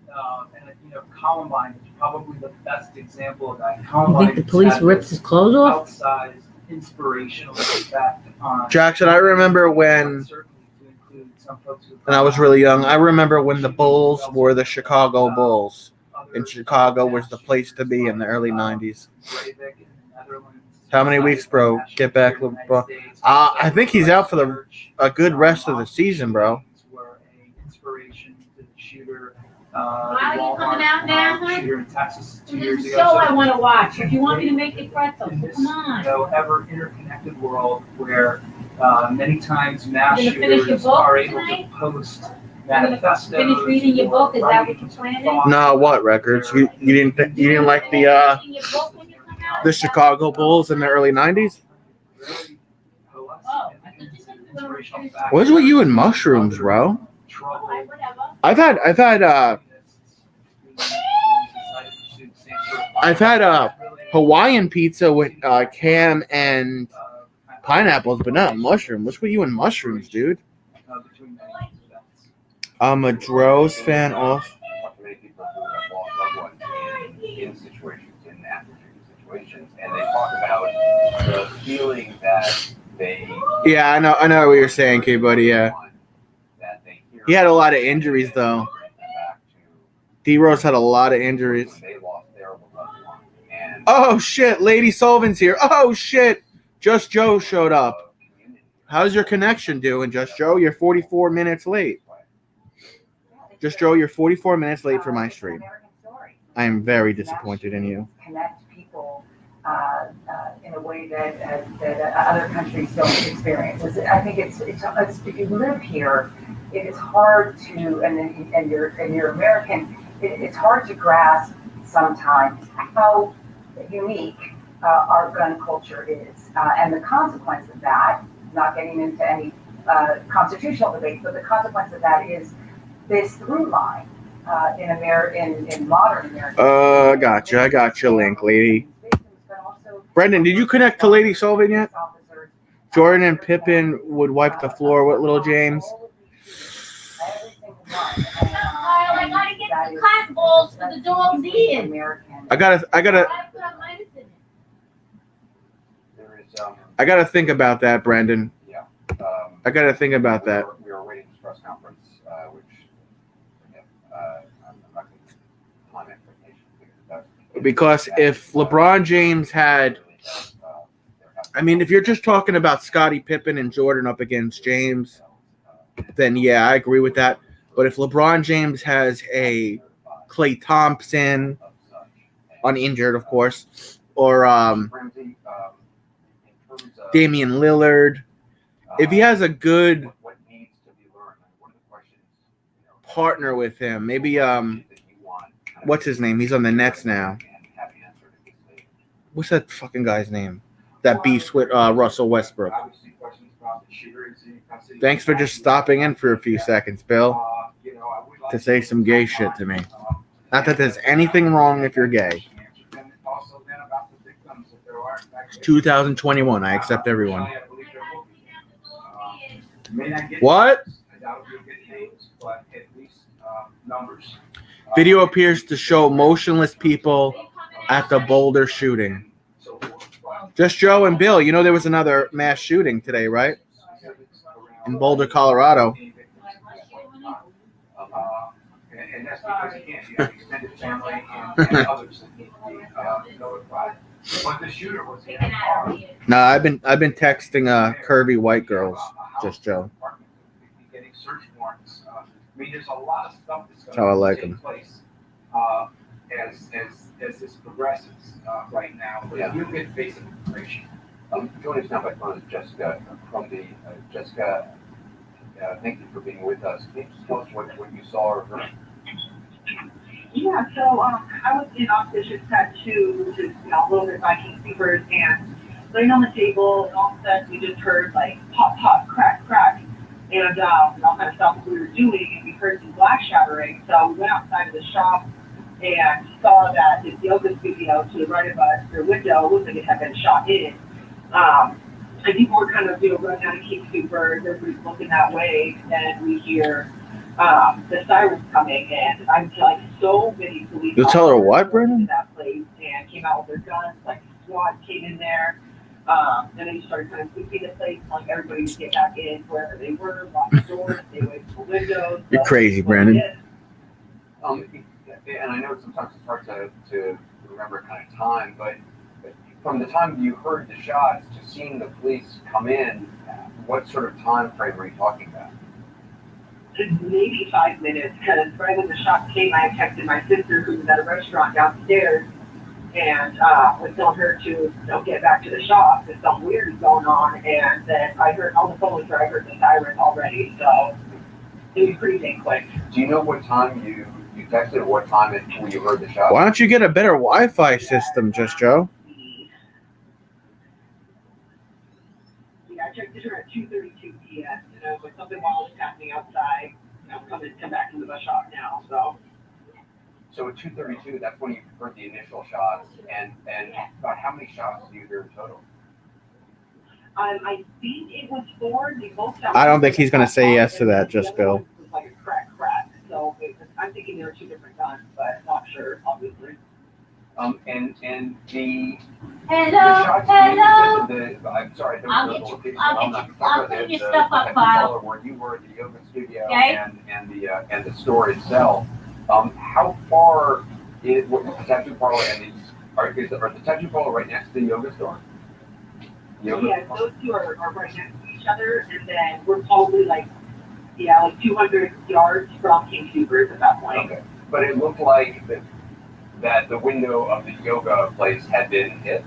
Columbine is probably the best example of that. You Columbine think the police had ripped his clothes off? outsized inspirational effect on Jackson, I remember when, certainly to include some folks who- and I was really young, I remember when the Bulls were the Chicago Bulls. And Chicago was the place to be in the early 90s. Breivik in the Netherlands, How many weeks, bro? Get back, LeBron. I think he's out for a good rest of the season, bro. Were an inspiration to the shooter. Why are you coming out now, huh? Shooter in Texas 2 There's years a ago. show So I want to watch. If you want me to make it pretzels, in this, come on. ever interconnected world where many times mass You gonna finish your shooters book are able tonight? to post gonna manifestos. finish reading your book? Is that what you're planning? No, what records? You didn't like the Chicago Bulls in the early '90s? What's with you and mushrooms, bro? I've had Hawaiian pizza with ham and pineapples, but not mushroom. What's with you and mushrooms, dude? I'm a Droz fan also. Many people who have lost loved ones in situations, in African situations, and they talk about the feeling that they. Yeah, I know what you're saying, K buddy. Yeah, he had a lot of injuries though. D-Rose had a lot of injuries. They lost their loved one. And Oh shit, Lady Sullivan's here. Oh shit, Just Joe showed up. How's your connection doing, Just Joe? You're 44 minutes late. Just Joe, you're 44 minutes late for my stream. I am very disappointed in you. Connect people in a way that other countries don't experience. I think it's if you live here, it is hard to, and you're American. It's hard to grasp sometimes how unique our gun culture is, and the consequence of that. Not getting into any constitutional debates, but the consequence of that is this through line in modern America. I got your link, lady. Brendan, did you connect to Lady Sullivan yet? Jordan and Pippen would wipe the floor with little James. I gotta get the cotton balls for the dog's ears. I gotta think about that, Brendan. Yeah. I gotta think about that. We were waiting for this press conference, which I'm not going to comment Because if LeBron James had, I mean, if you're just talking about Scottie Pippen and Jordan up against James, then yeah, I agree with that. But if LeBron James has a Klay Thompson, uninjured, of course, or Damian Lillard, if he has a good partner with him, maybe what's his name? He's on the Nets now. What's that fucking guy's name? That beefs with Russell Westbrook. Thanks for just stopping in for a few seconds, Bill, to say some gay shit to me. Not that there's anything wrong if you're gay. It's 2021. I accept everyone. What? Video appears to show motionless people at the Boulder shooting. Just Joe and Bill. You know there was another mass shooting today, right? In Boulder, Colorado. And that's because, again, you have extended family and others that need to be notified. But the shooter was in a car. No, I've been texting curvy white girls. Just Joe. Getting search warrants. I mean, there's a lot of stuff that's How I going like to take 'em. place as this progresses right now. But you get basic information. Joining us now by phone is Jessica from the Jessica. Thank you for being with us. Can you just tell us what you saw or heard? Yeah, so I was in Auspicious Tattoo, which is, a little bit Viking Speakers, and laying on the table, and all of a sudden we just heard like pop, pop, crack, crack, and all kind of stuff we were doing, and we heard some glass shattering. So we went outside of the shop and saw that this yoga studio to the right of us, their window looked like it had been shot in. And people were kind of, running out of Cape Super, everybody's looking that way, and we hear the sirens coming, and I'm like, so many police. You'll tell her what, Brendan? To that place and came out with their guns, like SWAT came in there. And then he started kind of sweeping the place, telling everybody to get back in wherever they were, lock the doors, stay away from the windows. You're crazy, Brandon. And I know sometimes it's hard to remember kind of time, but from the time you heard the shots to seeing the police come in, what sort of time frame are you talking about? Maybe 5 minutes, because right when the shot came, I texted my sister who was at a restaurant downstairs and was telling her to get back to the shop because something weird is going on. And then I heard on the phone with her, I heard the siren already, so it was pretty dang quick. Do you know what time you texted or what time when you heard the shot? Why don't you get a better Wi-Fi system, Just Joe? Yeah, I checked her at 2:32 p.m. But something wild is happening outside. Come back to the bus shop now. So at 2:32, that's when you heard the initial shots, and about how many shots do you hear in total? I think it was 4. They both I don't think he's gonna say yes to that, just Bill. It was like a crack. So I'm thinking there were 2 different guns, but not sure, obviously. And the Hello, shots. hello. I'm sorry. I'll put your stuff up, Kyle. Where you were at the yoga studio Okay. and the store itself. How far is what the tattoo parlor and are the tattoo parlor right next to the yoga store? Yeah, those 2 are right next to each other, and then we're probably like 200 yards from King Soopers at that point. Okay, but it looked like that the window of the yoga place had been hit.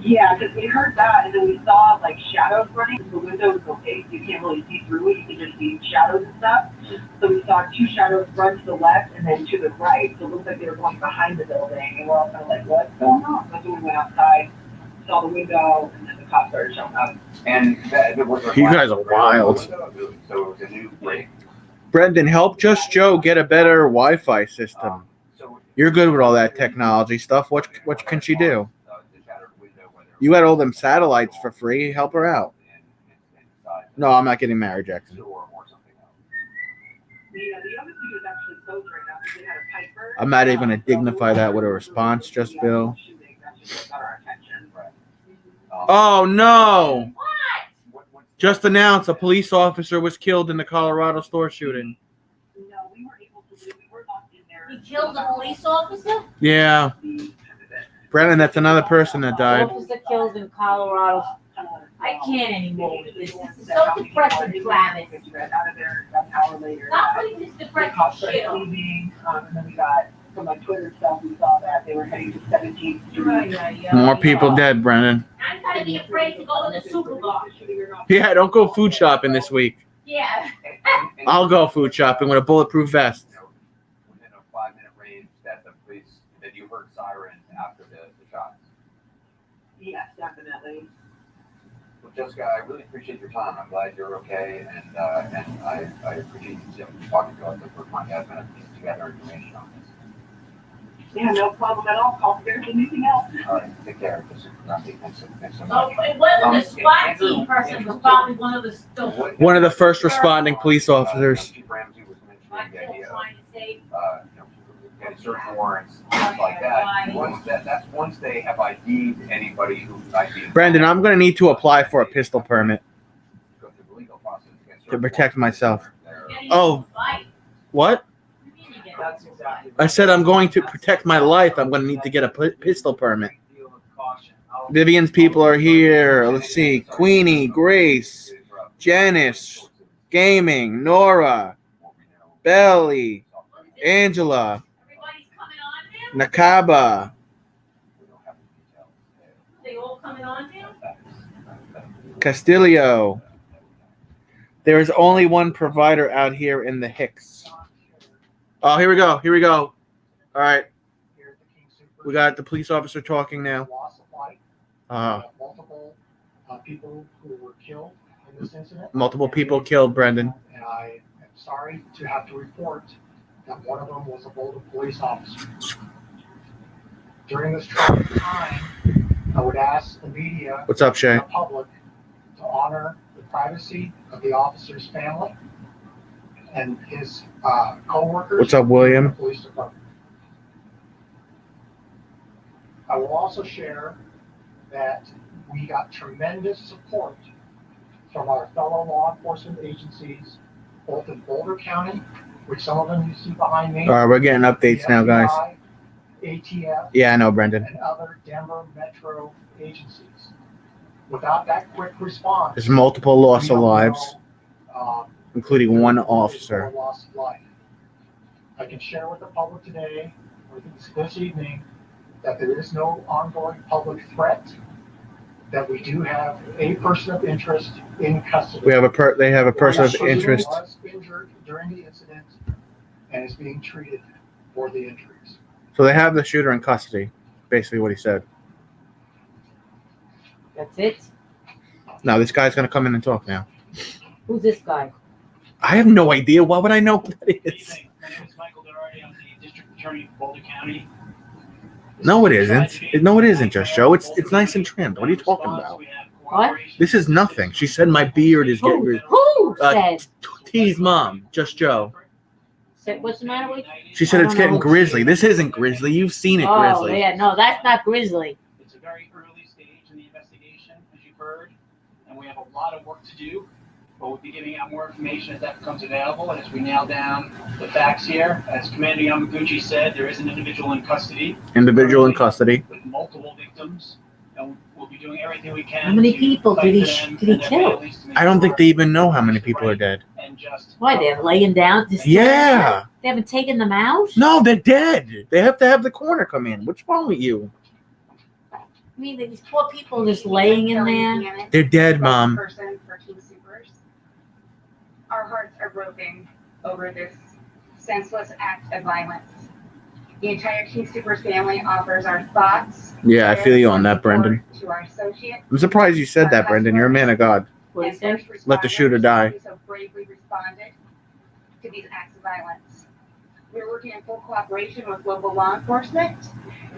Yeah, because we heard that, and then we saw like shadows running. The window was okay, so you can't really see through it. You can just see shadows and stuff. So we saw 2 shadows run to the left and then to the right. So it looked like they were going behind the building, and we're all kind of like, "What's going on?" That's when we went outside, saw the window, and then the cops started showing up. And there was a You guys are wild. So it was a new break. Brendan, help Just Joe get a better Wi-Fi system. So You're good with all that technology stuff. What can she do? the shattered window, whether You had all them satellites for free. Help her out. No, I'm not getting married, Jackson. Or something else. The other 2 is actually closed right now because they had a pipe burn. I'm not even going to dignify that with a response, Just Bill. That just got our attention. Oh, no. What Just announced a police officer was killed in the Colorado store shooting. No, we were able to leave. We were locked in there. He killed a police officer? Yeah. Brendan, that's another person that died. Officer killed in Colorado. I can't anymore with this. This is so depressing, Travis. We got out of there about an hour later. Stop putting this The depressing cops shit started on. leaving, and then we got, from my Twitter stuff, we saw that they were heading to 17th Street. More people dead, Brendan. I'm gonna be afraid to go to the supermarket. Yeah, don't go food shopping this week. Yeah. I'll go food shopping with a bulletproof vest. Within a 5-minute range that the police that you heard sirens after the shots. Yes, definitely. Well, Jessica, I really appreciate your time. I'm glad you're okay, and I appreciate you talking to us. The first time you have been putting together information on this. Yeah, no problem at all. Call if there's anything else. All right, take care. Thanks so Oh, much. it wasn't a SWAT team person, it was probably one of the One of the first responding police officers. Chief Ramsey was mentioning the idea of trying to say. getting search warrants, things like that. Once they have ID'd anybody who might be Brendan, I'm going to need to apply for a pistol permit go through the legal process get to search protect warrants. myself. They're- Oh. What? That's exactly. I said I'm going to protect my life. I'm going to need to get a pistol permit. Deal with caution. Vivian's people are here. Let's see. Queenie, Grace, Janice, Gaming, Nora, Belly, Angela, Everybody's coming on now? Nakaba. They all coming on now? Castillo. There is only one provider out here in the Hicks. Oh, here we go. Here we go. All right. We got the police officer talking now. Loss of life. Multiple people who were killed in this incident. Multiple people killed, Brendan. And I am sorry to have to report that one of them was a Boulder police officer. During this trying time, I would ask the media What's up, Shay? and the public to honor the privacy of the officer's family and his co-workers. What's up, William? in the police department. I will also share that we got tremendous support from our fellow law enforcement agencies, both in Boulder County, which some of them you see behind me. All right, we're getting updates now, guys. The ATF, Yeah, I know, Brendan. and other Denver metro agencies. Without that quick response, There's multiple loss we of don't lives, know, including one there is officer. no loss of life. I can share with the public today, or this evening, that there is no ongoing public threat, that we do have a person of interest in custody. They have a person of Yes, interest. was injured during the incident and is being treated for the injuries. So they have the shooter in custody. Basically, what he said. That's it? Now this guy's gonna come in and talk now. Who's this guy? I have no idea. Why would I know who that Good is? evening. My name is Michael Doherty. I'm the District Attorney for Boulder County. No, it isn't. No, it isn't, just Joe. It's nice and trimmed. What are you talking about? What? This is nothing. She said my beard is getting. Who said? T's mom, just Joe. What's the matter with? She said I it's don't know. getting grisly. This isn't grisly. You've seen it Oh, grizzly. yeah, no, that's not grizzly. It's a very early stage in the investigation, as you've heard, and we have a lot of work to do. But we'll be giving out more information as that becomes available and as we nail down the facts here. As Commander Yamaguchi said, there is an individual in custody Individual in custody. with multiple victims, and we'll be doing everything we can. How many to people fight did for he them did he and their kill? families to make I don't think sure they even know how many people are dead. and just Why, they're laying down? Just Yeah. They haven't taken them out? No, they're dead. They have to have the coroner come in. What's wrong with you? I mean, these poor people just laying in there. They're dead, Mom. Person for Team Supers. Our hearts are broken over this senseless act of violence. The entire Team Supers family offers our thoughts. Yeah, I feel you on that, support Brendan. To our associates. I'm surprised you said that, Brendan. You're a man of God. What do you say? and first Let the shooter die. responders who so bravely responded to these acts of violence. We're working in full cooperation with local law enforcement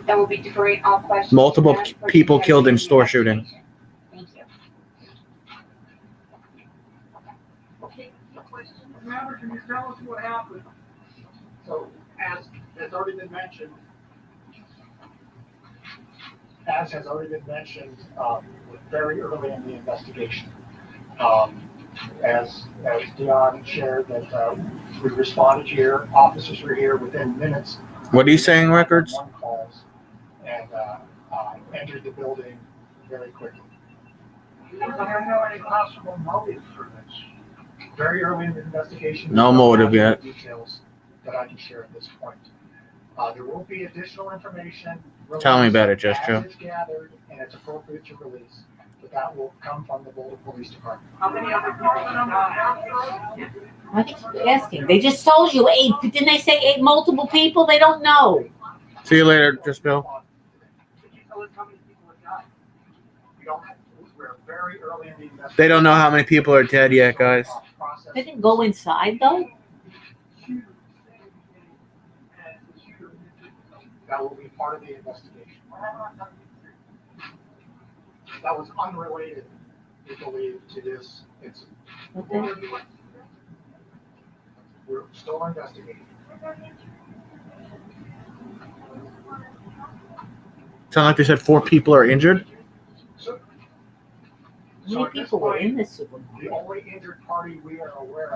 and will be deferring all questions. Multiple to them for people the killed in store shooting. investigation. Thank you. Okay, Commander, can you tell us what happened? So, as has already been mentioned, very early in the investigation, as Dion shared, that we responded here, officers were here within minutes. What are you saying, records? One calls and entered the building very quickly. Is there any possible motive for this? Very early in the investigation. No motive yet. Details that I can share at this point. There will be additional information. Tell me about it, Just Joe. As it's gathered and it's appropriate to release, but that will come from the Boulder Police Department. How many other people died? I'm just asking. They just told you 8. Didn't they say 8 multiple people? They don't know. See you later, just Bill. Could you tell us how many people have died? We don't have, we're very early in the investigation. They don't know how many people are dead yet, guys. They didn't go inside though. That will be part of the investigation. That was unrelated, we believe, to this incident. Okay. We're still investigating. Sound like they said 4 people are injured? So, How many people were in this supermarket? the only injured party we are aware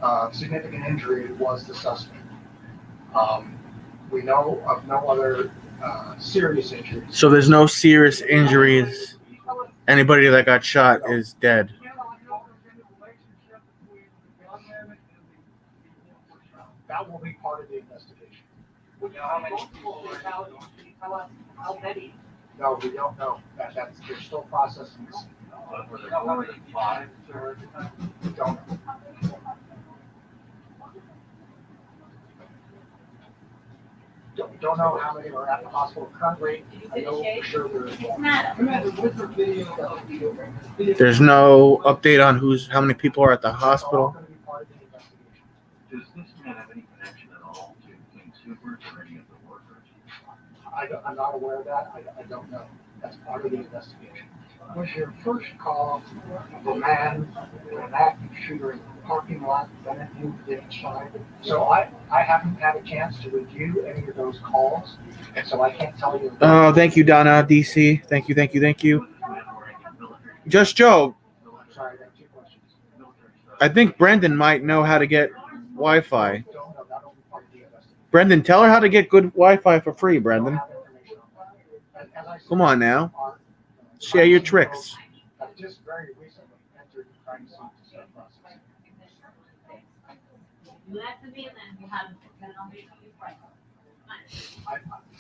of significant injury was the suspect. We know of no other serious injuries. So there's no serious injuries. Anybody that got shot is dead. That will be part of the investigation. How many people were out? Tell us how many. No, we don't know. That's, they're still processing this. We don't know. Don't know how many are at the hospital currently. I know for sure there is one. There's no update on how many people are at the It's all hospital. gonna be part of the investigation. Does this man have any connection at all to King Supers or any of the workers? I'm not aware of that. I don't know. That's part of the investigation. Was your first call of a man with an active shooter in the parking lot that you did inside? So I haven't had a chance to review any of those calls, and so I can't tell you. Oh, thank you, Donna, DC. Thank you. This man wearing a military Just Joe, Sorry, I have 2 questions. military stuff. I think Brendan might know how to get Wi-Fi. Don't know. That'll be part of the investigation. Brendan, tell her how to get good Wi-Fi for free, Brendan. Come on now. Share your tricks. I've just very recently entered the privacy to start processing. You have to be in there. You have to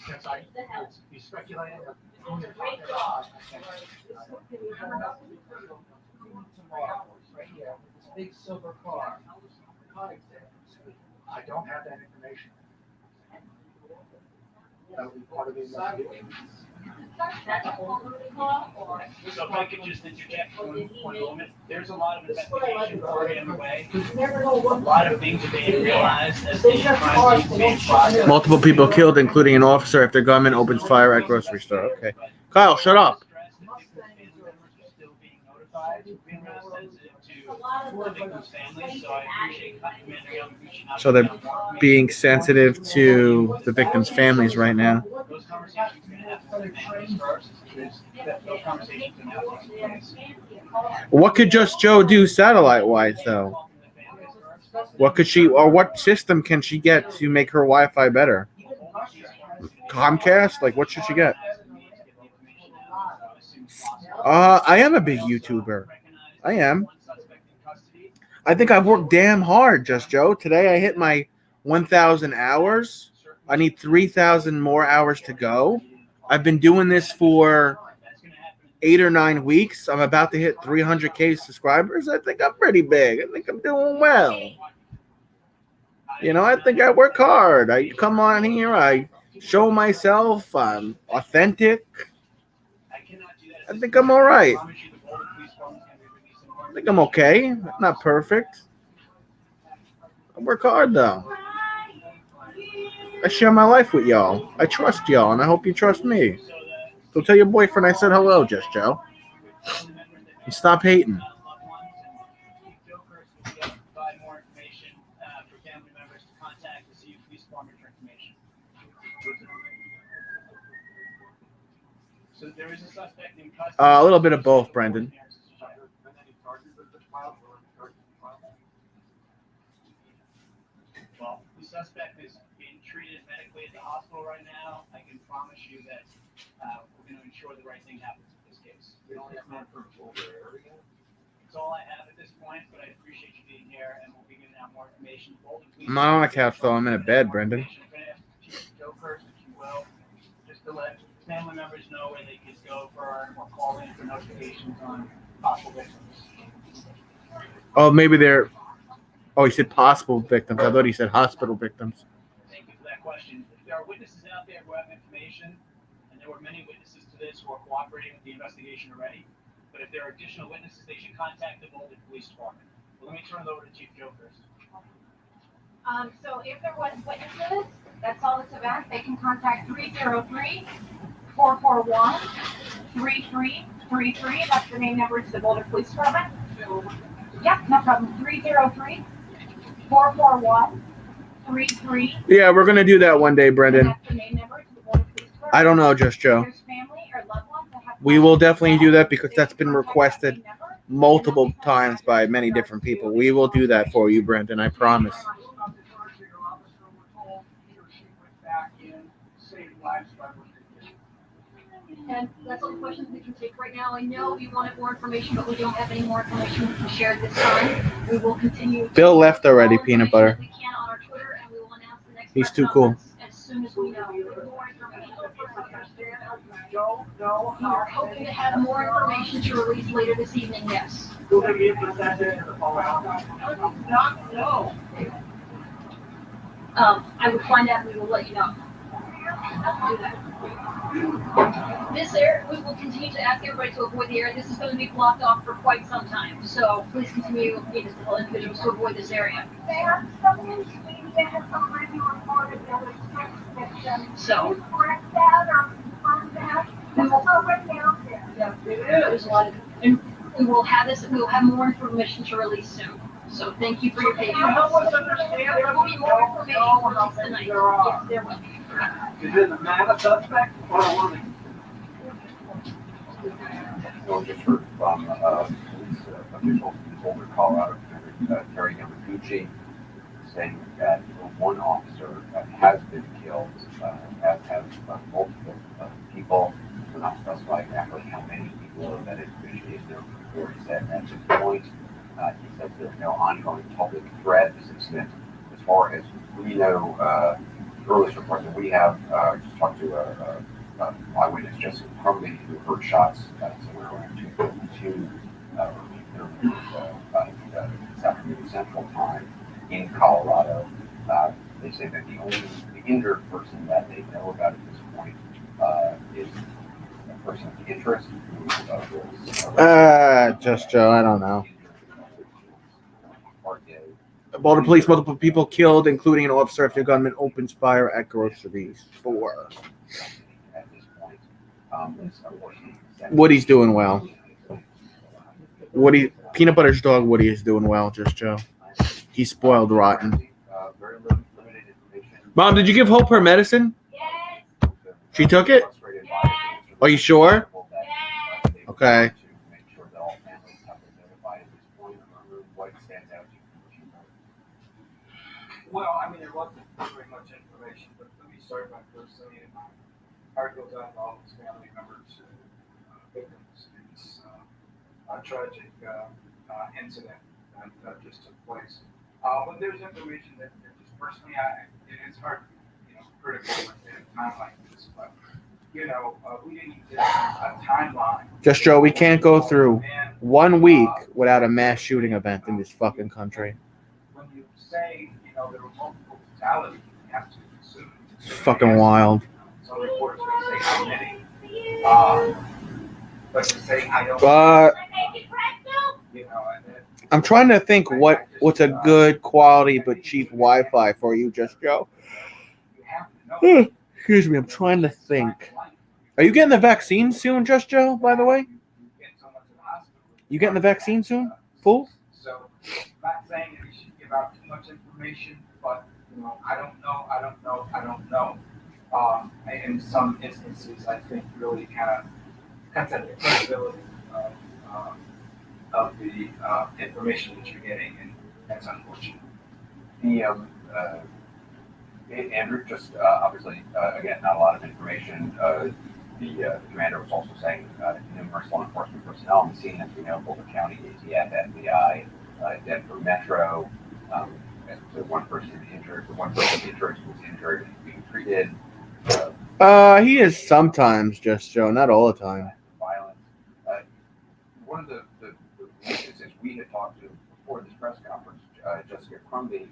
Since I, you speculated. Great job. Right here, with this big silver car. I don't have that information. That'll be part of the investigation. So if I could just interject for one moment, there's a lot of investigation already underway. A lot of things are being realized as the crime scene being processed. Multiple people killed, including an officer after gunman opens fire at grocery store. Okay. Kyle, shut up. So they're being sensitive to the victims' families right now. Those conversations are going to have to take place first. Those conversations are going to have to take place. What could Just Joe do satellite-wise, though? What could she, or what system can she get to make her Wi-Fi better? Comcast? Like, what should she get? I am a big YouTuber. I am. I think I've worked damn hard, Just Joe. Today I hit my 1,000 hours. I need 3,000 more hours to go. I've been doing this for 8 or 9 weeks. I'm about to hit 300K subscribers. I think I'm pretty big. I think I'm doing well. You know, I think I work hard. I come on here. I show myself. I'm authentic. I think I'm all right. I think I'm okay. Not perfect. I work hard, though. I share my life with y'all. I trust y'all, and I hope you trust me. So tell your boyfriend I said hello, Just Joe. And stop hating. So there is a suspect in custody. A little bit of both, Brendan. Well, the suspect is being treated medically at the hospital right now. I can promise you that we're going to ensure the right thing happens in this case. We don't have It's all I have at this point, but I appreciate you being here, and we'll be giving out more information. I'm not on a couch, though. I'm in a bed, Brendan. I'm going to ask Chief Joe first, if you will, just to let family members know where they could go for or call in for notifications on possible victims. Oh, maybe they're... Oh, he said possible victims. I thought he said hospital victims. Thank you for that question. If there are witnesses out there who have information, and there were many witnesses to this who are cooperating with the investigation already, but if there are additional witnesses, they should contact the Boulder Police Department. But let me turn it over to Chief Joe first. So if there was witnesses, that's all that's about. They can contact 303-441-3333. That's the main number to the Boulder Police Department. Yep, no problem. 303-441-3333. Yeah, we're going to do that one day, Brendan. That's the main number to the Boulder Police Department. I don't know, Just Joe. If there's family or loved ones that have We will definitely do that because that's been requested multiple times by many different people. We will do that for you, Brendan. I promise. And that's all the questions we can take right now. I know you wanted more information, but we don't have any more information to share at this time. We will continue. Bill left already, Peanut Butter. We can on our Twitter, and we will announce the next He's press too cool. conference as soon as we know. We are hoping to have more information to release later this evening, yes. I will find out and we will let you know. Do that. This area, we will continue to ask everybody to avoid the area. This is going to be blocked off for quite some time. So please continue to tell individuals to avoid this area. So. There's a lot of, and we will have this, we will have more information to release soon. So thank you for your patience. There will be more information released tonight. Yes, there will be. Is it a man suspect or a woman? So just heard from police officials in Boulder, Colorado, Terry Yamaguchi, saying that one officer has been killed, as have multiple people. We're not specifying exactly how many people that information is known to authorities at this point. He says there's no ongoing public threat. This incident, as far as we know, earliest report that we have, just talked to eyewitness Jessica Crumley, who heard shots somewhere around 2:52 this afternoon Central Time in Colorado. They say that the only injured person that they know about at this point is a person of interest who was Just Joe, I don't know. Boulder police, multiple people killed, including an officer after a gunman opens fire at grocery store. Woody's doing well. Peanut Butter's dog Woody is doing well, just Joe. He's spoiled rotten. Mom, did you give Hope her medicine? She took it? Are you sure? Okay. Well, I mean, there wasn't very much information, but let me start by first saying my heart goes out to all his family members and victims in this tragic incident that just took place. But there's information that just personally, it is hard, critical at a time like this, but we didn't get a timeline. Just Joe, we can't go through 1 week without a mass shooting event in this fucking country. When you say, there were multiple fatalities, you have to assume. It's fucking wild. Some reporters may say how many. But to say I don't. I'm trying to think what's a good quality but cheap Wi-Fi for you, just Joe. Excuse me, I'm trying to think. Are you getting the vaccine soon, just Joe, by the way? You getting the vaccine soon? Full? So, I'm not saying that we should give out too much information, but, I don't know. In some instances, I think really kind of cuts at the credibility of the information that you're getting, and that's unfortunate. Andrew, just obviously, again, not a lot of information. The commander was also saying numerous law enforcement personnel on the scene, as we know, Boulder County, ATF, FBI, Denver Metro. The one person injured was injured and being treated. He is sometimes, just Joe, not all the time. Violence. One of the witnesses we had talked to before this press conference, Jessica Crumby,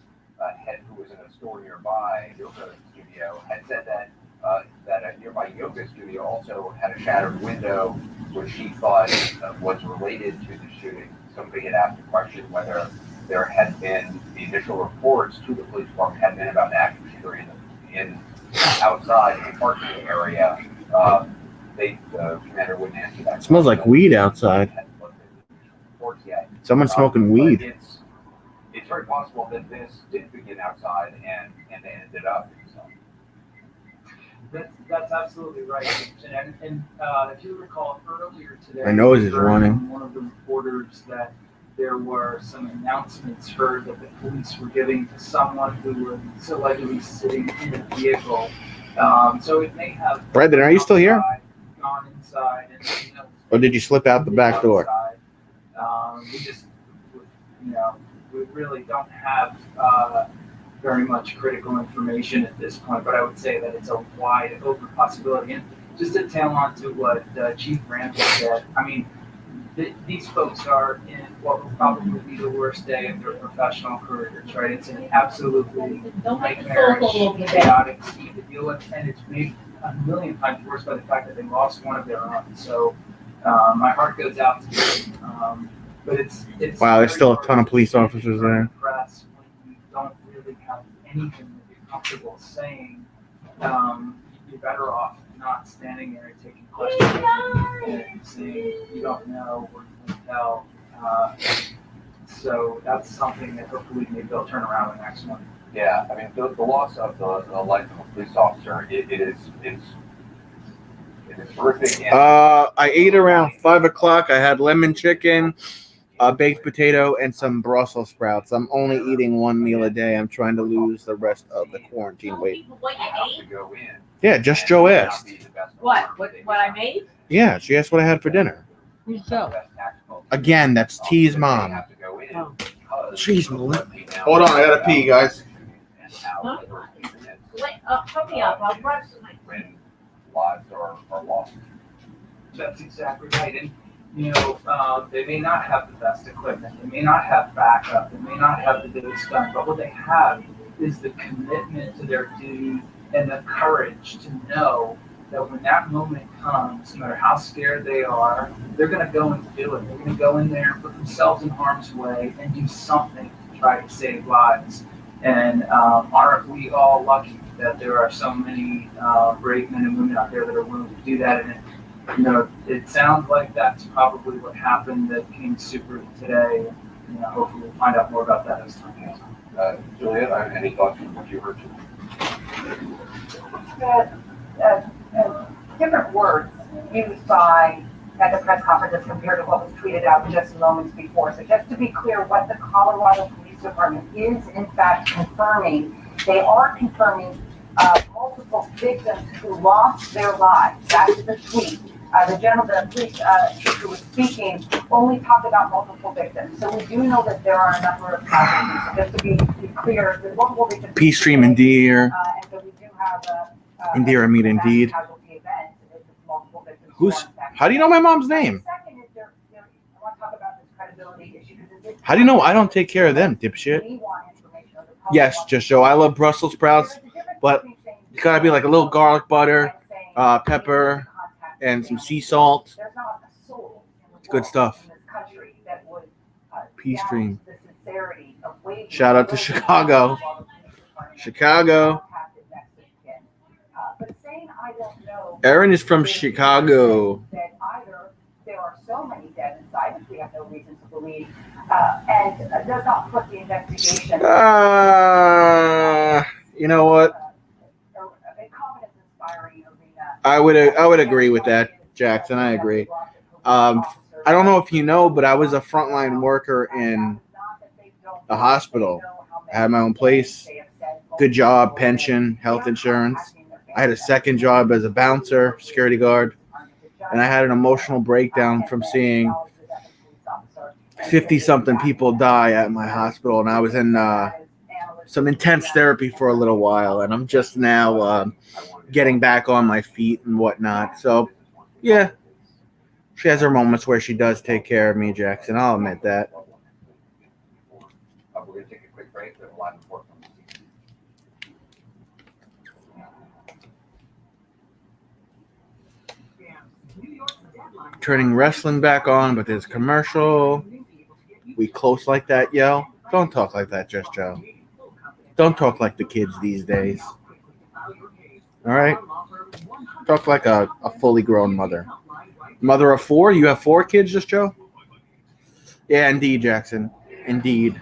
who was in a store nearby, yoga studio, had said that a nearby yoga studio also had a shattered window, which she thought was related to the shooting. Somebody had asked a question whether there had been the initial reports to the police department had been about an active shooter in outside in the parking area. The commander wouldn't answer that. It smells like weed outside. Someone's smoking weed. It's very possible that this did begin outside and they ended up inside. That's absolutely right. And if you recall earlier today, My nose is running. One of the reporters that there were some announcements heard that the police were giving to someone who was allegedly sitting in a vehicle. So it may have. Brendan, are you still here? Gone inside, and, Or did you slip out the back door? We just, we really don't have very much critical information at this point, but I would say that it's a wide open possibility. And just to tail on to what Chief Ramsey said, I mean, these folks are in what will probably be the worst day of their professional careers, right? It's an absolutely nightmarish, chaotic scene to deal with, and it's made a million times worse by the fact that they lost one of their own. So my heart goes out to them. But it's wow, there's still a ton of police officers there. Press when you don't really have anything that you're comfortable saying. You're better off not standing there and taking questions and saying you don't know or you can tell. So that's something that hopefully maybe they'll turn around in the next one. Yeah, I mean the loss of the life of a police officer, it is horrific. I ate around 5 o'clock. I had lemon chicken. A baked potato and some Brussels sprouts. I'm only eating one meal a day. I'm trying to lose the rest of the quarantine weight. What you ate? Yeah, just Joe asked. What I made? Yeah, she asked what I had for dinner. Who's Joe? Again, that's T's mom. Jeez, Melissa. Hold on, I gotta pee, guys. Huh? Wait, put me up. I'll brush my. When lives are lost. That's exactly right. And, they may not have the best equipment. They may not have backup. They may not have the biggest gun. But what they have is the commitment to their duty and the courage to know that when that moment comes, no matter how scared they are, they're going to go and do it. They're going to go in there and put themselves in harm's way and do something to try to save lives. And aren't we all lucky that there are so many brave men and women out there that are willing to do that? And it sounds like that's probably what happened at King Super today. Hopefully we'll find out more about that as time goes on. Juliet, any thoughts on what you heard today? Different words used by at the press conference as compared to what was tweeted out just moments before. So just to be clear, what the Colorado Police Department is in fact confirming, they are confirming multiple victims who lost their lives. That's the tweet. The police chief who was speaking only talked about multiple victims. So we do know that there are a number of casualties. So just to be clear, the multiple victims. Peace Stream Indeed. And so we do have Indeed, I mean Indeed. Who's? How do you know my mom's name? How do you know I don't take care of them, dipshit? Yes, just Joe. I love Brussels sprouts, but it's gotta be like a little garlic butter, pepper, and some sea salt. It's good stuff. Peace Stream. Shout out to Chicago. Chicago. Aaron is from Chicago. There are so many dead inside, which we have no reason to believe, and does not put the investigation. You know what? I would agree with that, Jackson. I agree. I don't know if you know, but I was a frontline worker in the hospital. I had my own place, good job, pension, health insurance. I had a second job as a bouncer, security guard, and I had an emotional breakdown from seeing 50-something people die at my hospital, and I was in some intense therapy for a little while, and I'm just now getting back on my feet and whatnot. So, yeah, she has her moments where she does take care of me, Jackson. I'll admit that. We're going to take a quick break. We have a lot of report from the Turning wrestling back on, but there's commercial. We close like that, yo? Don't talk like that, Just Joe. Don't talk like the kids these days. All right? Talk like a fully grown mother. Mother of 4? You have 4 kids, Just Joe? Yeah, indeed, Jackson. Indeed.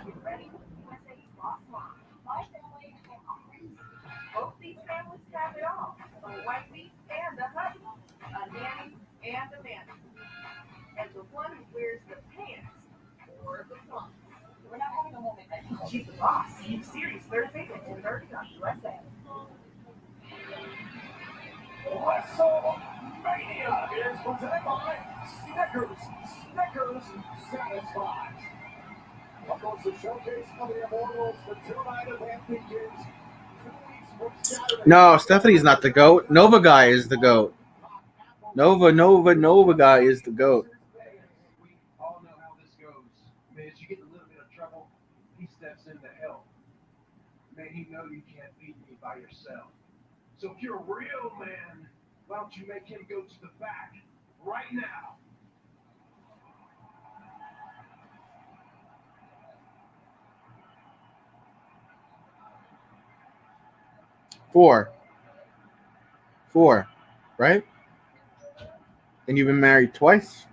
She's the boss. Are you serious? Thursday at 10:30 on USA. WrestleMania is presented by Snickers. Snickers satisfies. Of course, the showcase of the Immortals, the 2-night event begins 2 weeks from Saturday. No, Stephanie's not the GOAT. Nova Guy is the GOAT. Nova Guy is the GOAT. We all know how this goes. Man, as you get in a little bit of trouble, he steps in to help. Man, you know you can't beat me by yourself. So if you're a real man, why don't you make him go to the back right now? Four, right? And you've been married twice?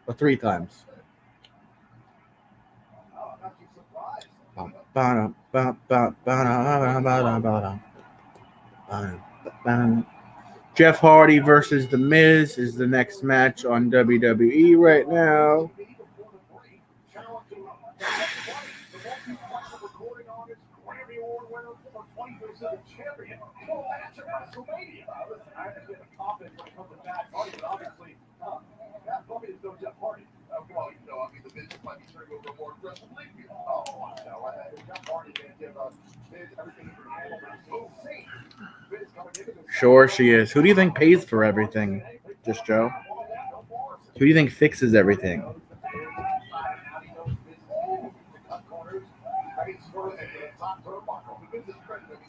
Or 3 times? Jeff Hardy versus The Miz is the next match on WWE right now. Buddy was a champion. Well, that's at WrestleMania. Listen, I understand the confidence when it comes to Bad Bunny, but obviously, Bad Bunny is no Jeff Hardy. Well, you know, I mean, the business might be turning over more aggressive league. Oh, no, Jeff Hardy can give Miz everything he can handle, but it's so safe. Miz coming into this. Sure she is. Who do you think pays for everything? Just Joe? Who do you think fixes everything?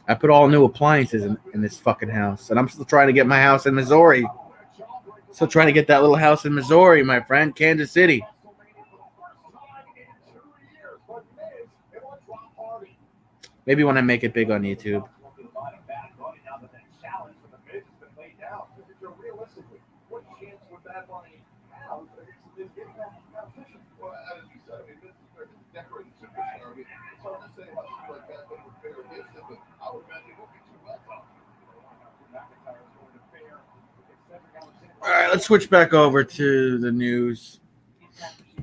I put all new appliances in this fucking house, and I'm still trying to get my house in Missouri. Still trying to get that little house in Missouri, my friend, Kansas City. Maybe when I make it big on YouTube. All right, let's switch back over to the news.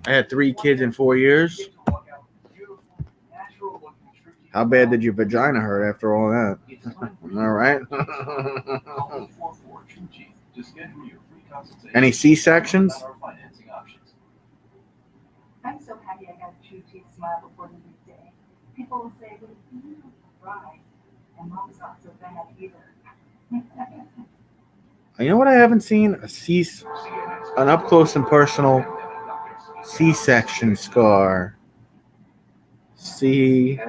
I had 3 kids in 4 years. How bad did your vagina hurt after all that? All right. Any C-sections? I'm so happy I got a true teeth smile before the big day. People will say, well, you cried, and mom's not so bad either. You know what I haven't seen? An up close and personal C-section scar. C-section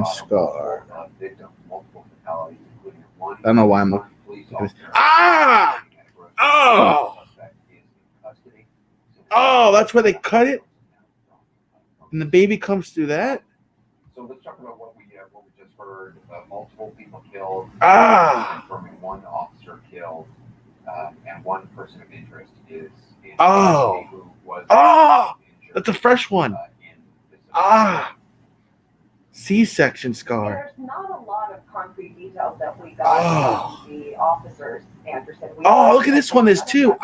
scar. I don't know why I'm looking. Ah! Oh! Oh, that's where they cut it? And the baby comes through that? So let's talk about what we just heard. Multiple people killed. Confirming 1 officer killed, and 1 person of interest is in who was that's a fresh one. C-section scar. There's not a lot of concrete details that we got from the officers, Anderson. Look at this one. There's 2.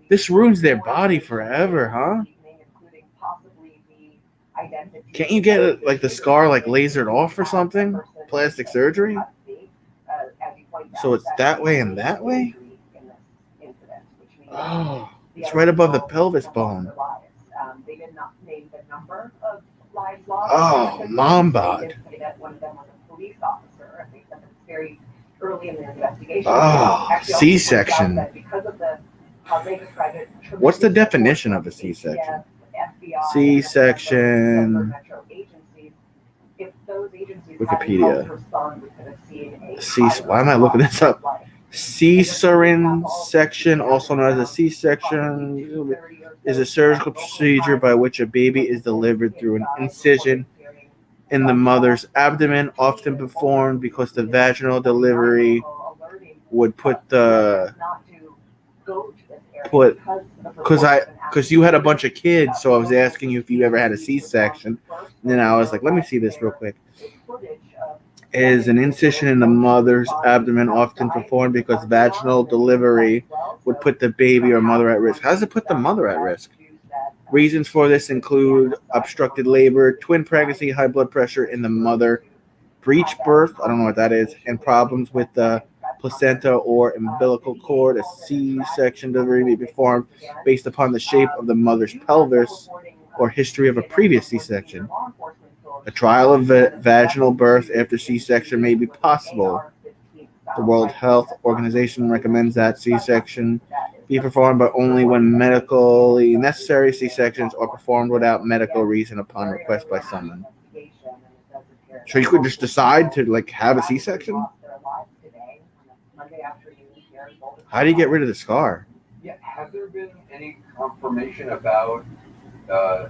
This ruins their body forever, huh? Can't you get like the scar like lasered off or something? Plastic surgery? So it's that way and that way? Oh, it's right above the pelvis bone. They did not name the number of lives lost. Oh, mom bod. They did say that one of them was a police officer. I think that it's very early in their investigation. Oh, C-section. Because of the how they describe it. What's the definition of a C-section? C-section. Wikipedia. Why am I looking this up? Cesarean section, also known as a C-section, is a surgical procedure by which a baby is delivered through an incision in the mother's abdomen, often performed because the vaginal delivery would because you had a bunch of kids, so I was asking you if you ever had a C-section, and then I was like, let me see this real quick. Is an incision in the mother's abdomen, often performed because vaginal delivery would put the baby or mother at risk. How does it put the mother at risk? Reasons for this include obstructed labor, twin pregnancy, high blood pressure in the mother, breech birth, I don't know what that is, and problems with the placenta or umbilical cord. A C-section delivery may be performed based upon the shape of the mother's pelvis or history of a previous C-section. A trial of vaginal birth after C-section may be possible. The World Health Organization recommends that C-section be performed, but only when medically necessary. C-sections are performed without medical reason upon request by someone. So you could just decide to like have a C-section? How do you get rid of the scar? Yeah, has there been any confirmation about the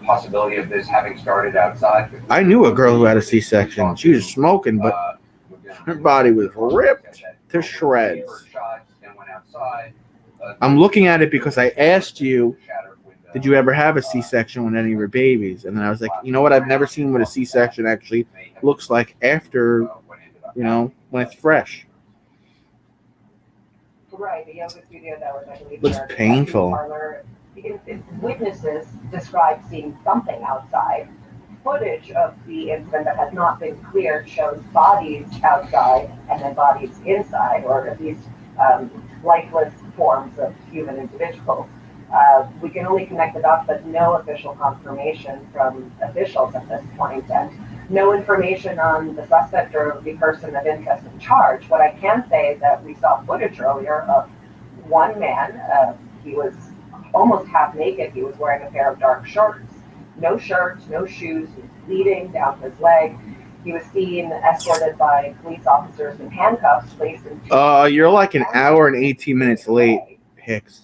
possibility of this having started outside? I knew a girl who had a C-section. She was smoking, but her body was ripped to shreds. I'm looking at it because I asked you, did you ever have a C-section with any of your babies? And then I was like, you know what? I've never seen what a C-section actually looks like after, when it's fresh. Right, the yoga studio that was, I believe, looks painful. witnesses described seeing something outside. Footage of the incident that has not been cleared shows bodies outside and then bodies inside, or at least lifeless forms of human individuals. We can only connect the dots, but no official confirmation from officials at this point, and no information on the suspect or the person of interest in charge. What I can say is that we saw footage earlier of one man. He was almost half naked. He was wearing a pair of dark shorts, no shirt, no shoes. He was bleeding down his leg. He was seen escorted by police officers in handcuffs, placed into. You're like an hour and 18 minutes late, Hicks.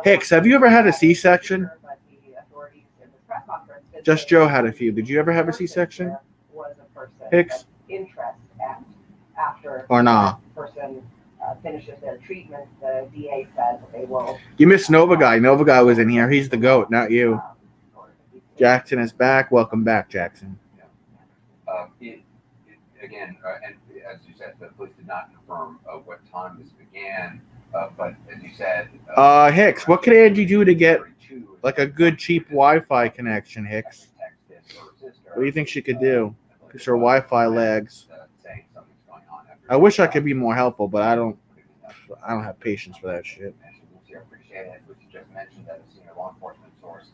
Hicks, have you ever had a C-section? Just Joe had a few. Did you ever have a C-section? Hicks? Interest, and after or nah? Person finishes their treatment, the DA said that they will. You missed Nova Guy. Nova Guy was in here. He's the GOAT, not you. Jackson is back. Welcome back, Jackson. Again, and as you said, the police did not confirm what time this began. But as you said, Hicks, what could Angie do to get like a good cheap Wi-Fi connection, Hicks? What do you think she could do? Because her Wi-Fi lags. I wish I could be more helpful, but I don't have patience for that shit. I appreciate it, which you just mentioned that a senior law enforcement source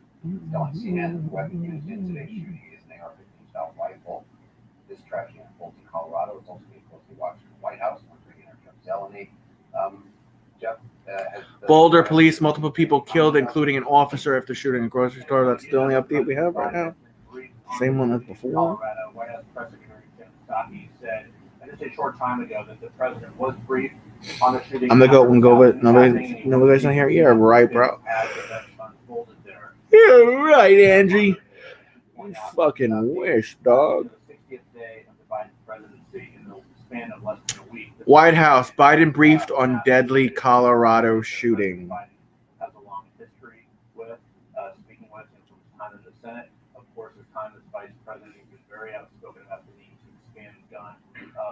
telling CNN the weapon used in today's shooting is an AR-15 style rifle. This tragedy unfolds in Colorado. It's also being closely watched in the White House. Jeff Zeleny. Jeff has Boulder police, multiple people killed, including an officer after shooting a grocery store. That's the only update we have right now. Same one as before. Colorado White House Press Secretary Jen Psaki said just a short time ago that the president was briefed on the shooting. I'm the GOAT when nobody's not here. Yeah, right, bro. Yeah, right, Angie. You fucking wish, dog. White House, Biden briefed on deadly Colorado shooting. Biden has a long history with, speaking with him from his time in the Senate. Of course, his time as vice president, he was very outspoken about the need to expand gun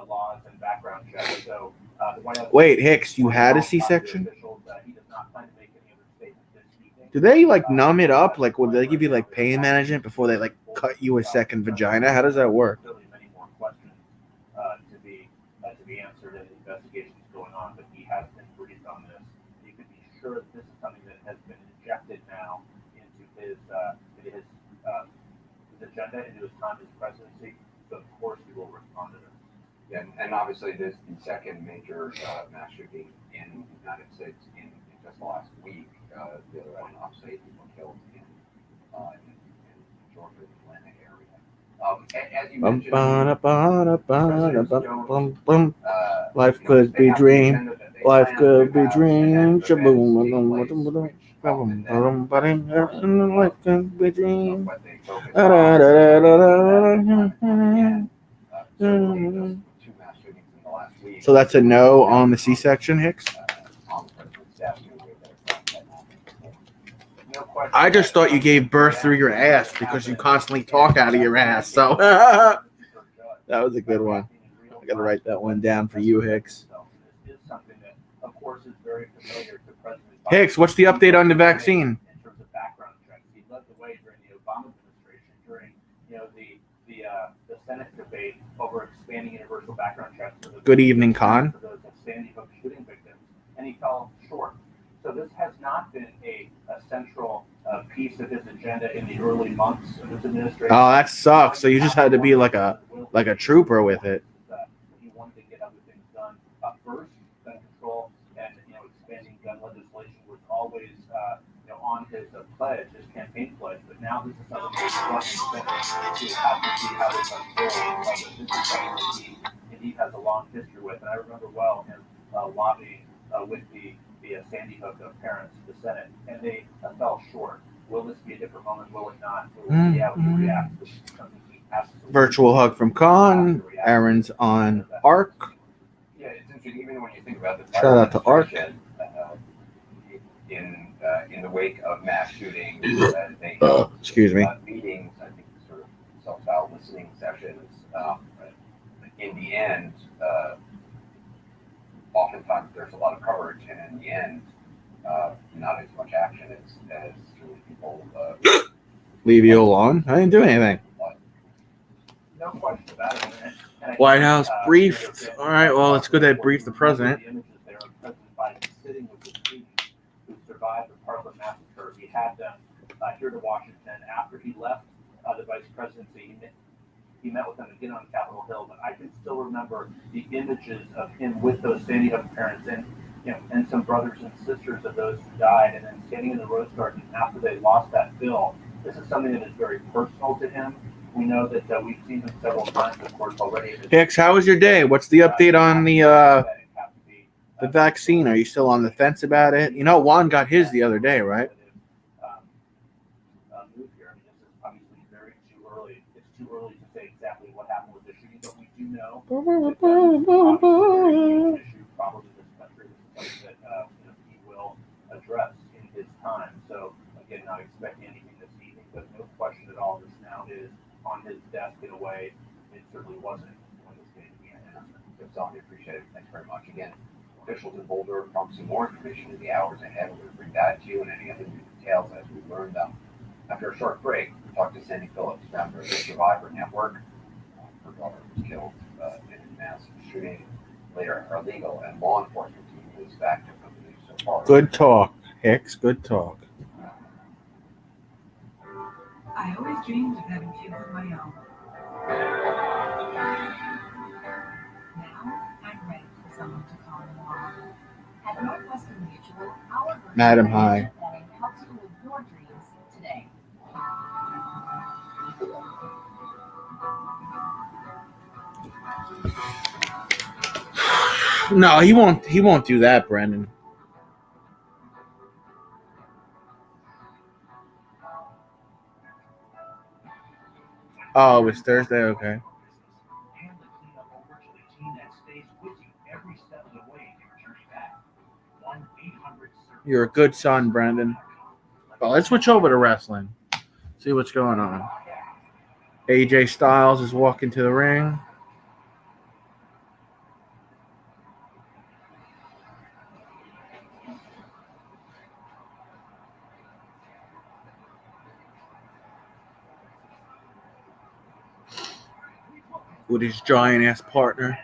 laws and background checks. So, the White House. Wait, Hicks, you had a C-section? Do they like numb it up? Like, would they give you like pain management before they like cut you a second vagina? How does that work? Many more questions to be answered, and the investigation is going on. But he has been briefed on this. You can be sure that this is something that has been injected now into his agenda, into his time as presidency. So of course he will respond to this. Yeah, and obviously this is the second major mass shooting in the United States in just the last week. The other one, obviously, people killed in Georgia, Atlanta area. As you mentioned, life could be dream. Life could be dream. Life could be dream. So that's a no on the C-section, Hicks? I just thought you gave birth through your ass because you constantly talk out of your ass. So that was a good one. I got to write that one down for you, Hicks. Hicks, what's the update on the vaccine? In terms of background checks, he led the way during the Obama administration, during the Senate debate over expanding universal background checks. Good evening, Con. For those Sandy Hook shooting victims, and he fell short. So this has not been a central piece of his agenda in the early months of his administration. Oh, that sucks. So you just had to be like a trooper with it. He wanted to get other things done first. Gun control and expanding gun legislation was always on his pledge, his campaign pledge. But now this is something that's front and center. We have to see how this unfolds. This is something that he indeed has a long history with, and I remember well him lobbying with the Sandy Hook parents, the Senate, and they fell short. Will this be a different moment? Will it not? Will we see how he reacts? This is something he has to Virtual hug from Con. Aaron's on ARC. Yeah, it's interesting. Even when you think about the shout out to ARC. In the wake of mass shootings, they excuse me. Meetings, I think, sort of self-styled listening sessions. In the end, oftentimes there's a lot of coverage, and in the end, not as much action as really people people. Leave you alone. I didn't do anything. No question about it. And I White think, House briefed. All right. Well, it's good they briefed the president. The images there of President Biden sitting with the students who survived the Parkland massacre. He had them here to Washington after he left the vice presidency. He met with them again on Capitol Hill, but I can still remember the images of him with those standing up parents and and some brothers and sisters of those who died, and then standing in the Rose Garden after they lost that bill. This is something that is very personal to him. We know that we've seen him several times, of course, already. Hicks, how was your day? What's the update on the vaccine? Are you still on the fence about it? You know, Juan got his the other day, right? Move here. I mean, this is obviously very too early. It's too early to say exactly what happened with the shooting, but we do know that obviously issue probably this country is something that he will address in his time. So again, not expecting anything this evening, but no question at all, this now is on his desk in a way it certainly wasn't when this came to be an announcement. So I appreciate it. Thanks very much. Again, officials in Boulder promise some more information in the hours ahead. We're going to bring that to you and any other new details as we learn them. After a short break, we talked to Sandy Phillips, founder of the Survivor Network. Her daughter was killed in a massive shooting. Later, our legal and law enforcement team is back to from the news so far. Good talk, Hicks. Good talk. I always dreamed of having kids of my own. Now I'm ready for someone to call me mom. At Northwestern Mutual, our virtual Madam, hi. planning helps you live your dreams today. No, he won't. He won't do that, Brandon. Oh, it's Thursday. Okay. You're a good son, Brandon. Well, let's switch over to wrestling. See what's going on. AJ Styles is walking to the ring. With his giant ass partner.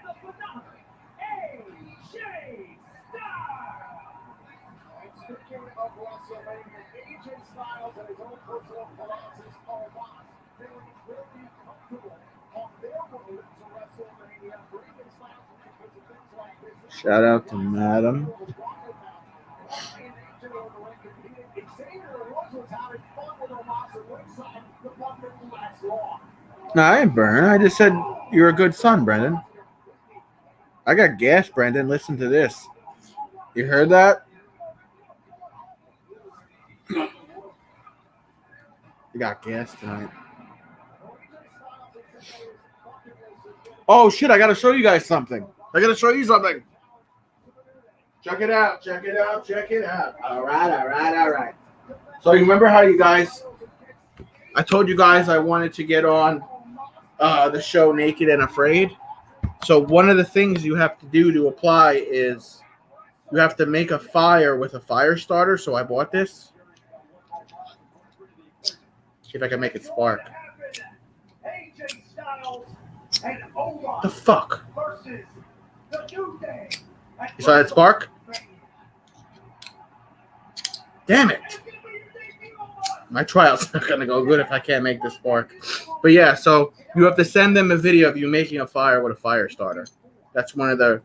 Shout out to Madam. No, I ain't burning. I just said you're a good son, Brendan. I got gas, Brendan. Listen to this. You heard that? You got gas tonight. Oh, shit. I got to show you guys something. I got to show you something. Check it out. Check it out. Check it out. All right. All right. All right. So you remember how you guys, I told you guys I wanted to get on the show Naked and Afraid. So one of the things you have to do to apply is you have to make a fire with a fire starter. So I bought this. See if I can make it spark. The fuck? You saw that spark? Damn it. My trial's not going to go good if I can't make this spark. But yeah, so you have to send them a video of you making a fire with a fire starter. That's one of the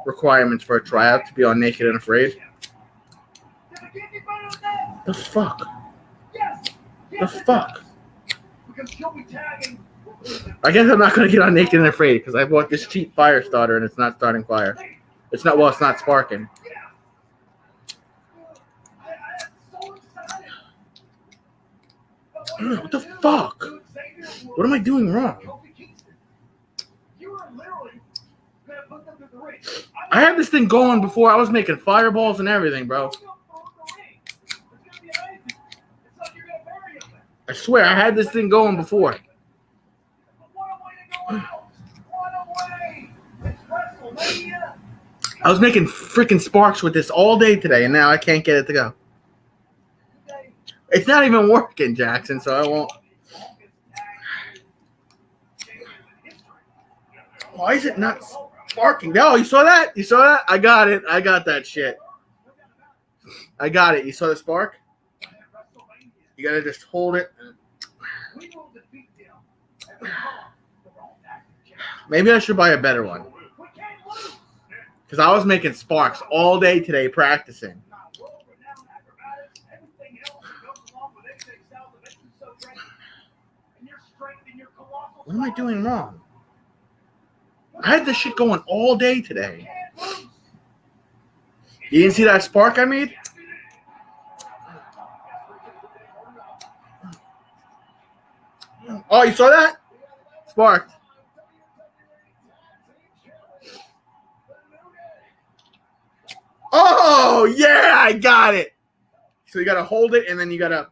requirements for a tryout, to be on Naked and Afraid. The fuck? The fuck? I guess I'm not going to get on Naked and Afraid because I bought this cheap fire starter and it's not starting fire. It's not, well, it's not sparking. What the fuck? What am I doing wrong? I had this thing going before. I was making fireballs and everything, bro. I swear, I had this thing going before. I was making freaking sparks with this all day today, and now I can't get it to go. It's not even working, Jackson, so I won't. Why is it not sparking? No, you saw that? You saw that? I got it. I got that shit. I got it. You saw the spark? You gotta just hold it. Maybe I should buy a better one. Because I was making sparks all day today practicing. What am I doing wrong? I had this shit going all day today. You didn't see that spark I made? Oh, you saw that? Sparked. Oh, yeah, I got it. So you got to hold it and then you got to,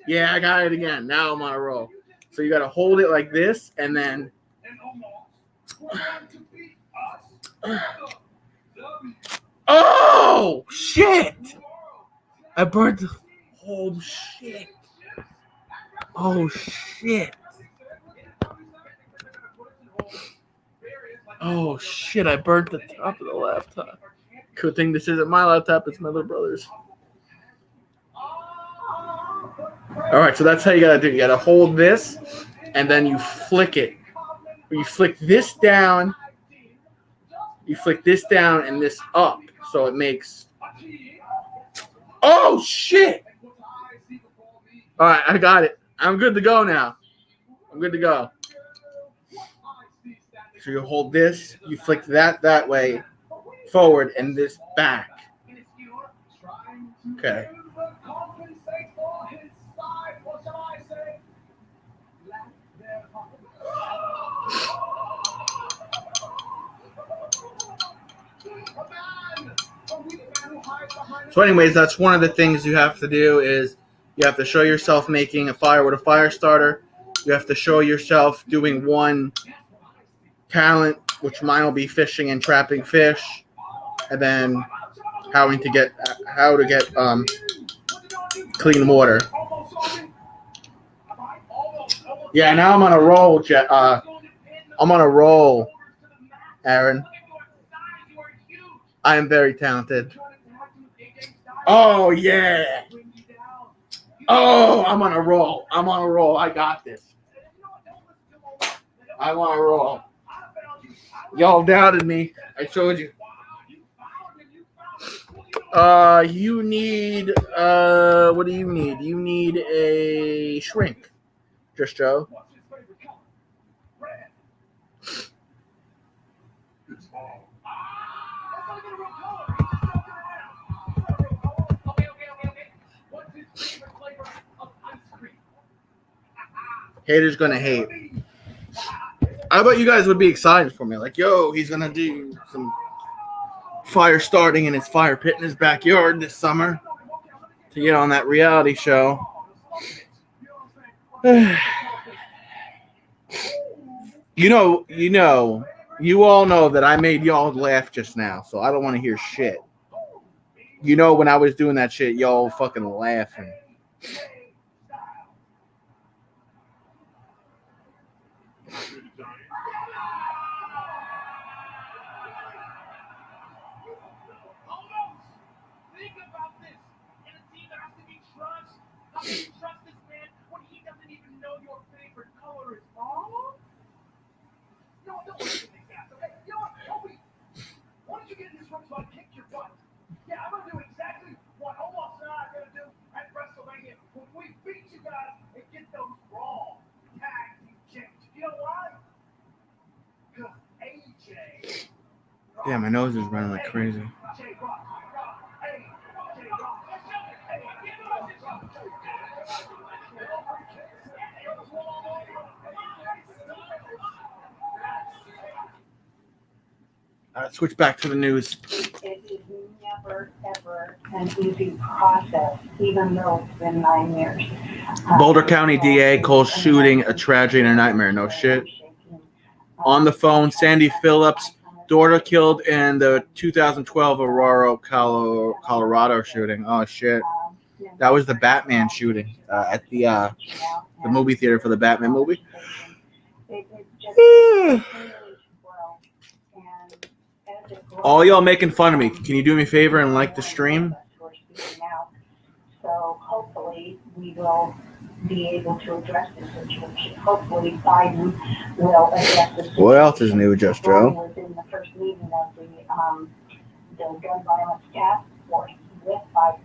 yeah, I got it again. Now I'm on a roll. So you got to hold it like this and then, oh, shit. I burned the, oh, shit. Oh, shit. Oh, shit, I burnt the top of the laptop. Good thing this isn't my laptop, it's my little brother's. All right, so that's how you got to do it. You got to hold this, and then you flick it. You flick this down, and this up, so it makes... Oh, shit! All right, I got it. I'm good to go now. I'm good to go. So you hold this, you flick that way, forward, and this back. Okay. So anyways, that's one of the things you have to do is you have to show yourself making a fire with a fire starter. You have to show yourself doing one talent, which mine will be fishing and trapping fish, and then how to get clean water. Yeah, now I'm on a roll, I'm on a roll, Aaron. I am very talented. Oh, yeah. Oh, I'm on a roll. I got this. I'm on a roll. Y'all doubted me. I showed you. You need, what do you need? You need a shrink. Just Joe. Haters gonna hate. I thought you guys would be excited for me. Like, yo, he's gonna do some fire starting in his fire pit in his backyard this summer to get on that reality show. You all know that I made y'all laugh just now, so I don't want to hear shit. You know, when I was doing that shit, y'all fucking laughing. Yeah, my nose is running like crazy. Switch back to the news. It is never, ever an easy process, even though it's been 9 years. Boulder County DA calls shooting a tragedy and a nightmare. No shit. On the phone, Sandy Phillips, daughter killed in the 2012 Aurora, Colorado shooting. Oh, shit. That was the Batman shooting at the movie theater for the Batman movie. All y'all making fun of me. Can you do me a favor and like the stream? So hopefully we will be able to address this situation. Hopefully Biden will address this situation. What else is new, Just Joe? Was in the first meeting of the gun violence task force with Biden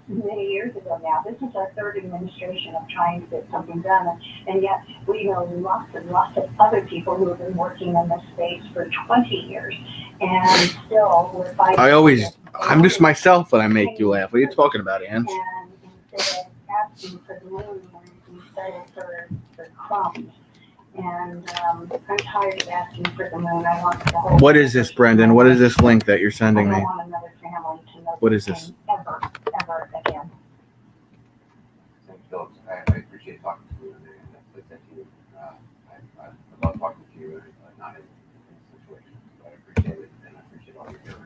many years ago now. This is our third administration of trying to get something done, and yet we know lots and lots of other people who have been working in this space for 20 years, and still we're fighting. I'm just myself when I make you laugh. What are you talking about, Ange? And instead of asking for the moon, we settle for crumbs. And I'm tired of asking for the moon. I want the whole. What is this, Brendan? What is this link that you're sending I me? don't want another family to know What is this? ever again. Thank you, Phillips. I appreciate talking to you. And I said to you, I love talking to you, not in this situation, but I appreciate it, and I appreciate all your hearing,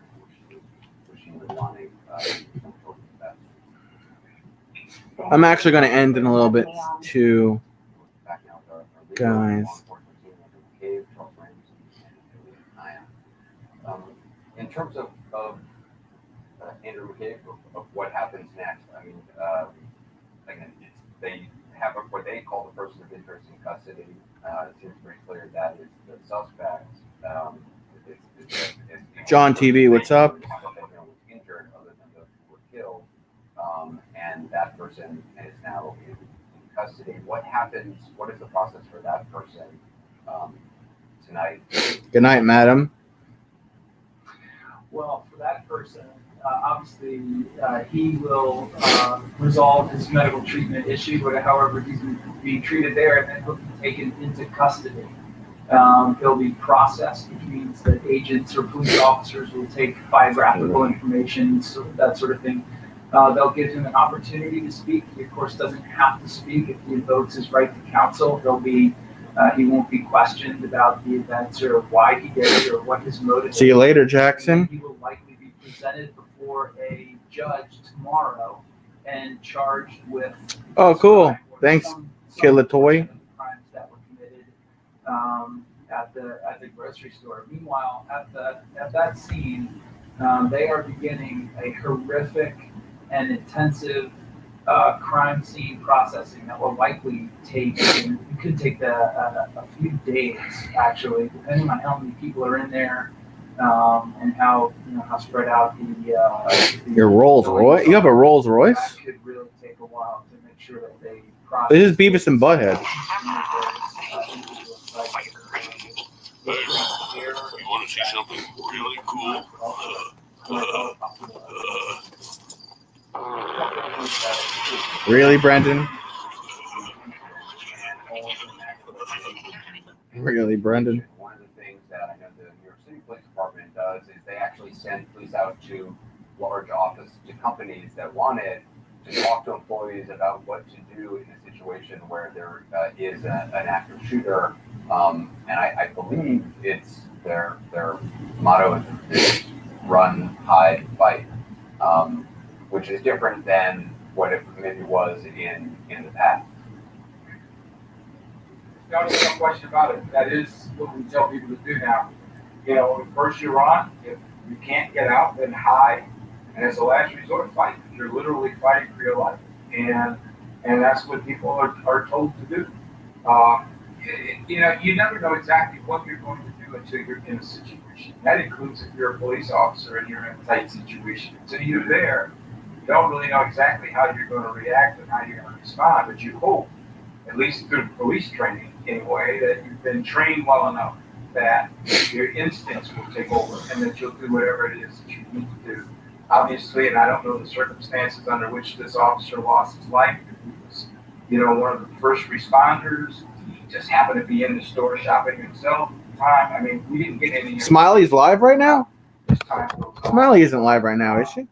wishing you and wanting I'm actually going to end in a little bit to guys. In terms of Andrew McCabe, of what happens next, I mean, again, they have what they call the person of interest in custody. It seems pretty clear that is the suspect. John TV, what's up? Injured other than those who were killed, and that person is now in custody. What happens? What is the process for that person tonight? Good night, madam. Well, for that person, obviously, he will resolve his medical treatment issue, but however, he's being treated there, and then he'll be taken into custody. He'll be processed, which means that agents or police officers will take biographical information, so that sort of thing. They'll give him an opportunity to speak. He, of course, doesn't have to speak. If he invokes his right to counsel, he won't be questioned about the events or why he did it or what his motive is. See you later, Jackson. He will likely be presented before a judge tomorrow and charged with. Oh, cool. Thanks, Killatoy. Crimes that were committed at the grocery store. Meanwhile, at that scene, they are beginning a horrific and intensive crime scene processing that will likely could take a few days, actually, depending on how many people are in there, and how spread out Your Rolls Royce? You have a Rolls Royce? That could really take a while to make sure that they process. This is Beavis and Butthead. You want to see something really cool? Really, Brendan? Really, Brendan? One of the things that I know the New York City Police Department does is they actually send police out to large office to companies that wanted to talk to employees about what to do in a situation where there is an active shooter. And I believe it's their motto is run, hide, fight, which is different than what it maybe was in the past. There's no question about it. That is what we tell people to do now. First you run. If you can't get out, then hide. And as a last resort, fight. You're literally fighting for your life. And that's what people are told to do. You never know exactly what you're going to do until you're in a situation. That includes if you're a police officer and you're in a tight situation. Until you're there, you don't really know exactly how you're going to react and how you're going to respond, but you hope, at least through police training anyway, that you've been trained well enough that your instincts will take over and that you'll do whatever it is that you need to do. Obviously, and I don't know the circumstances under which this officer lost his life. He was, one of the first responders. He just happened to be in the store shopping himself at the time. I mean, we didn't get any. Smiley's live right now? This time goes on. Smiley isn't live right now, is she?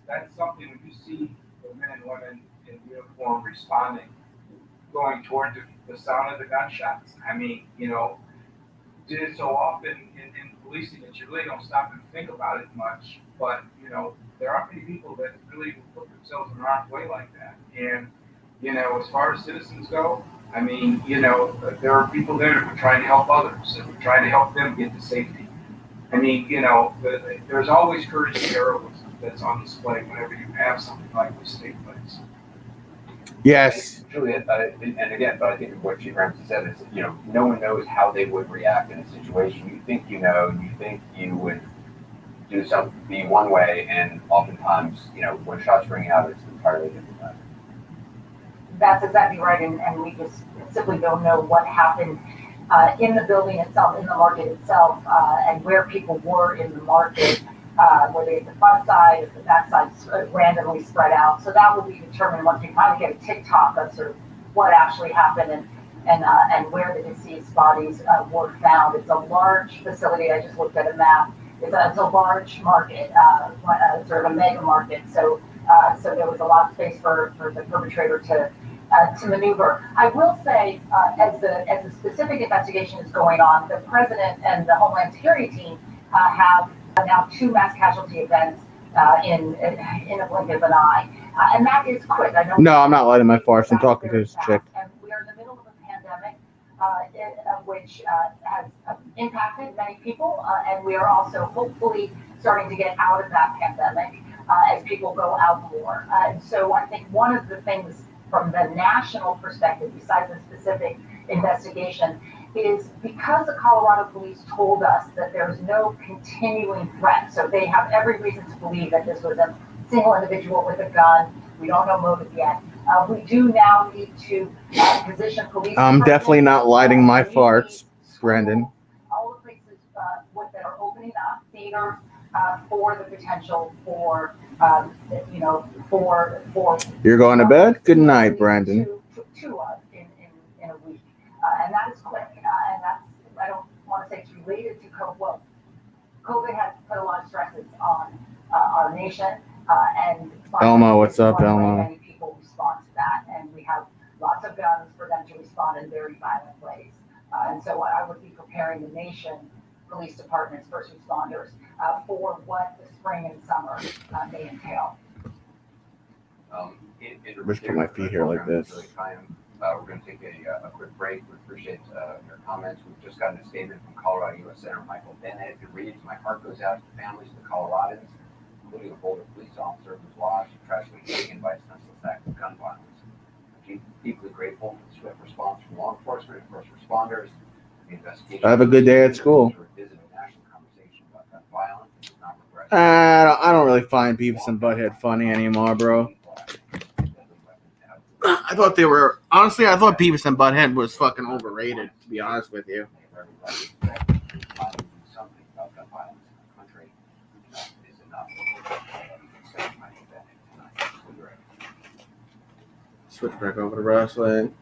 That's something when you see the men and women in uniform responding, going toward the sound of the gunshots. I mean, did it so often in policing that you really don't stop and think about it much. But, there aren't many people that really put themselves in harm's way like that. And, you know, as far as citizens go, I mean, you know, there are people there that are trying to help others and trying to help them get to safety. I mean, you know, there's always courage and heroism that's on display whenever you have something like this take place. Yes. Juliet, and again, but I think what Chief Ramsey said is, you know, no one knows how they would react in a situation. You think you know, you think you would do something, be one way, and oftentimes, you know, when shots ring out, it's entirely different. That's exactly right, and we just simply don't know what happened in the building itself, in the market itself, and where people were in the market, were they at the front side, or the back side, randomly spread out. So that will be determined once we kind of get a tick-tock of sort of what actually happened and where the deceased bodies were found. It's a large facility. I just looked at a map. It's a large market, sort of a mega market. So there was a lot of space for the perpetrator to maneuver. I will say, as the specific investigation is going on, the president and the Homeland Security team have now 2 mass casualty events in a blink of an eye, and that is quick. I know. No, I'm not lighting my farts. I'm talking to this chick. And we are in the middle of a pandemic, which has impacted many people, and we are also hopefully starting to get out of that pandemic as people go out more. And so I think one of the things from the national perspective, besides the specific investigation, is because the Colorado police told us that there's no continuing threat. So they have every reason to believe that this was a single individual with a gun. We don't know motive yet. We do now need to position police. I'm definitely not lighting my farts, Brendan. All the places that are opening up, theaters, for the potential for, for. You're going to bed? Good night, Brandon. Two in a week. And that is quick. And that's, I don't want to say it's related to COVID. Well, COVID has put a lot of stresses on our nation. And Elmo, what's up, Elmo? Many people respond to that. And we have lots of guns for them to respond in very violent ways. And so I would be preparing the nation, police departments, first responders, for what the spring and summer may entail. Just put my feet here like this. We're going to take a quick break. We appreciate your comments. We've just gotten a statement from Colorado U.S. Senator Michael Bennett. It reads, "My heart goes out to the families of the Coloradans, including a Boulder police officer who was lost and tragically taken by a senseless act of gun violence. I'm deeply grateful for the swift response from law enforcement and first responders. The investigation." Have a good day at school. I don't really find Beavis and Butthead funny anymore, bro. I thought Beavis and Butthead was fucking overrated, to be honest with you. Switch back over to wrestling.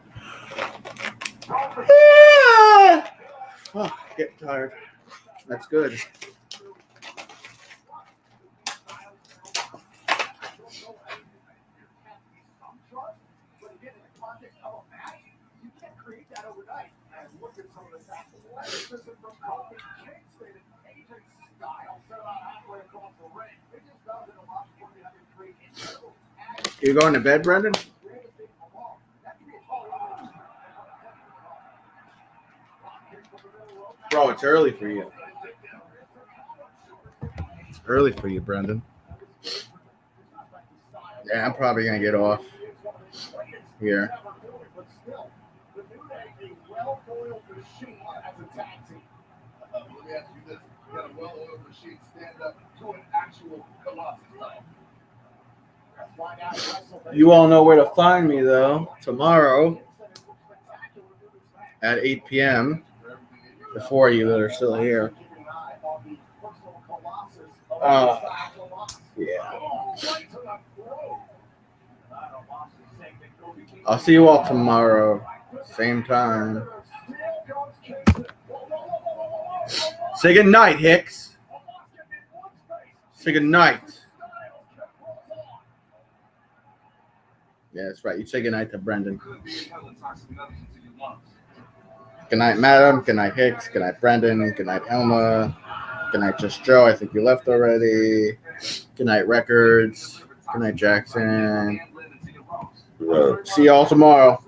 Oh, getting tired. That's good. You going to bed, Brendan? Bro, it's early for you. It's early for you, Brendan. Yeah, I'm probably going to get off here. You all know where to find me, though. Tomorrow at 8 p.m. The 4 of you that are still here. Yeah. I'll see you all tomorrow. Same time. Say good night, Hicks. Say good night. Yeah, that's right. You say good night to Brendan. Good night, Madam. Good night, Hicks. Good night, Brendan. Good night, Elma. Good night, Just Joe. I think you left already. Good night, Records. Good night, Jackson. See y'all tomorrow.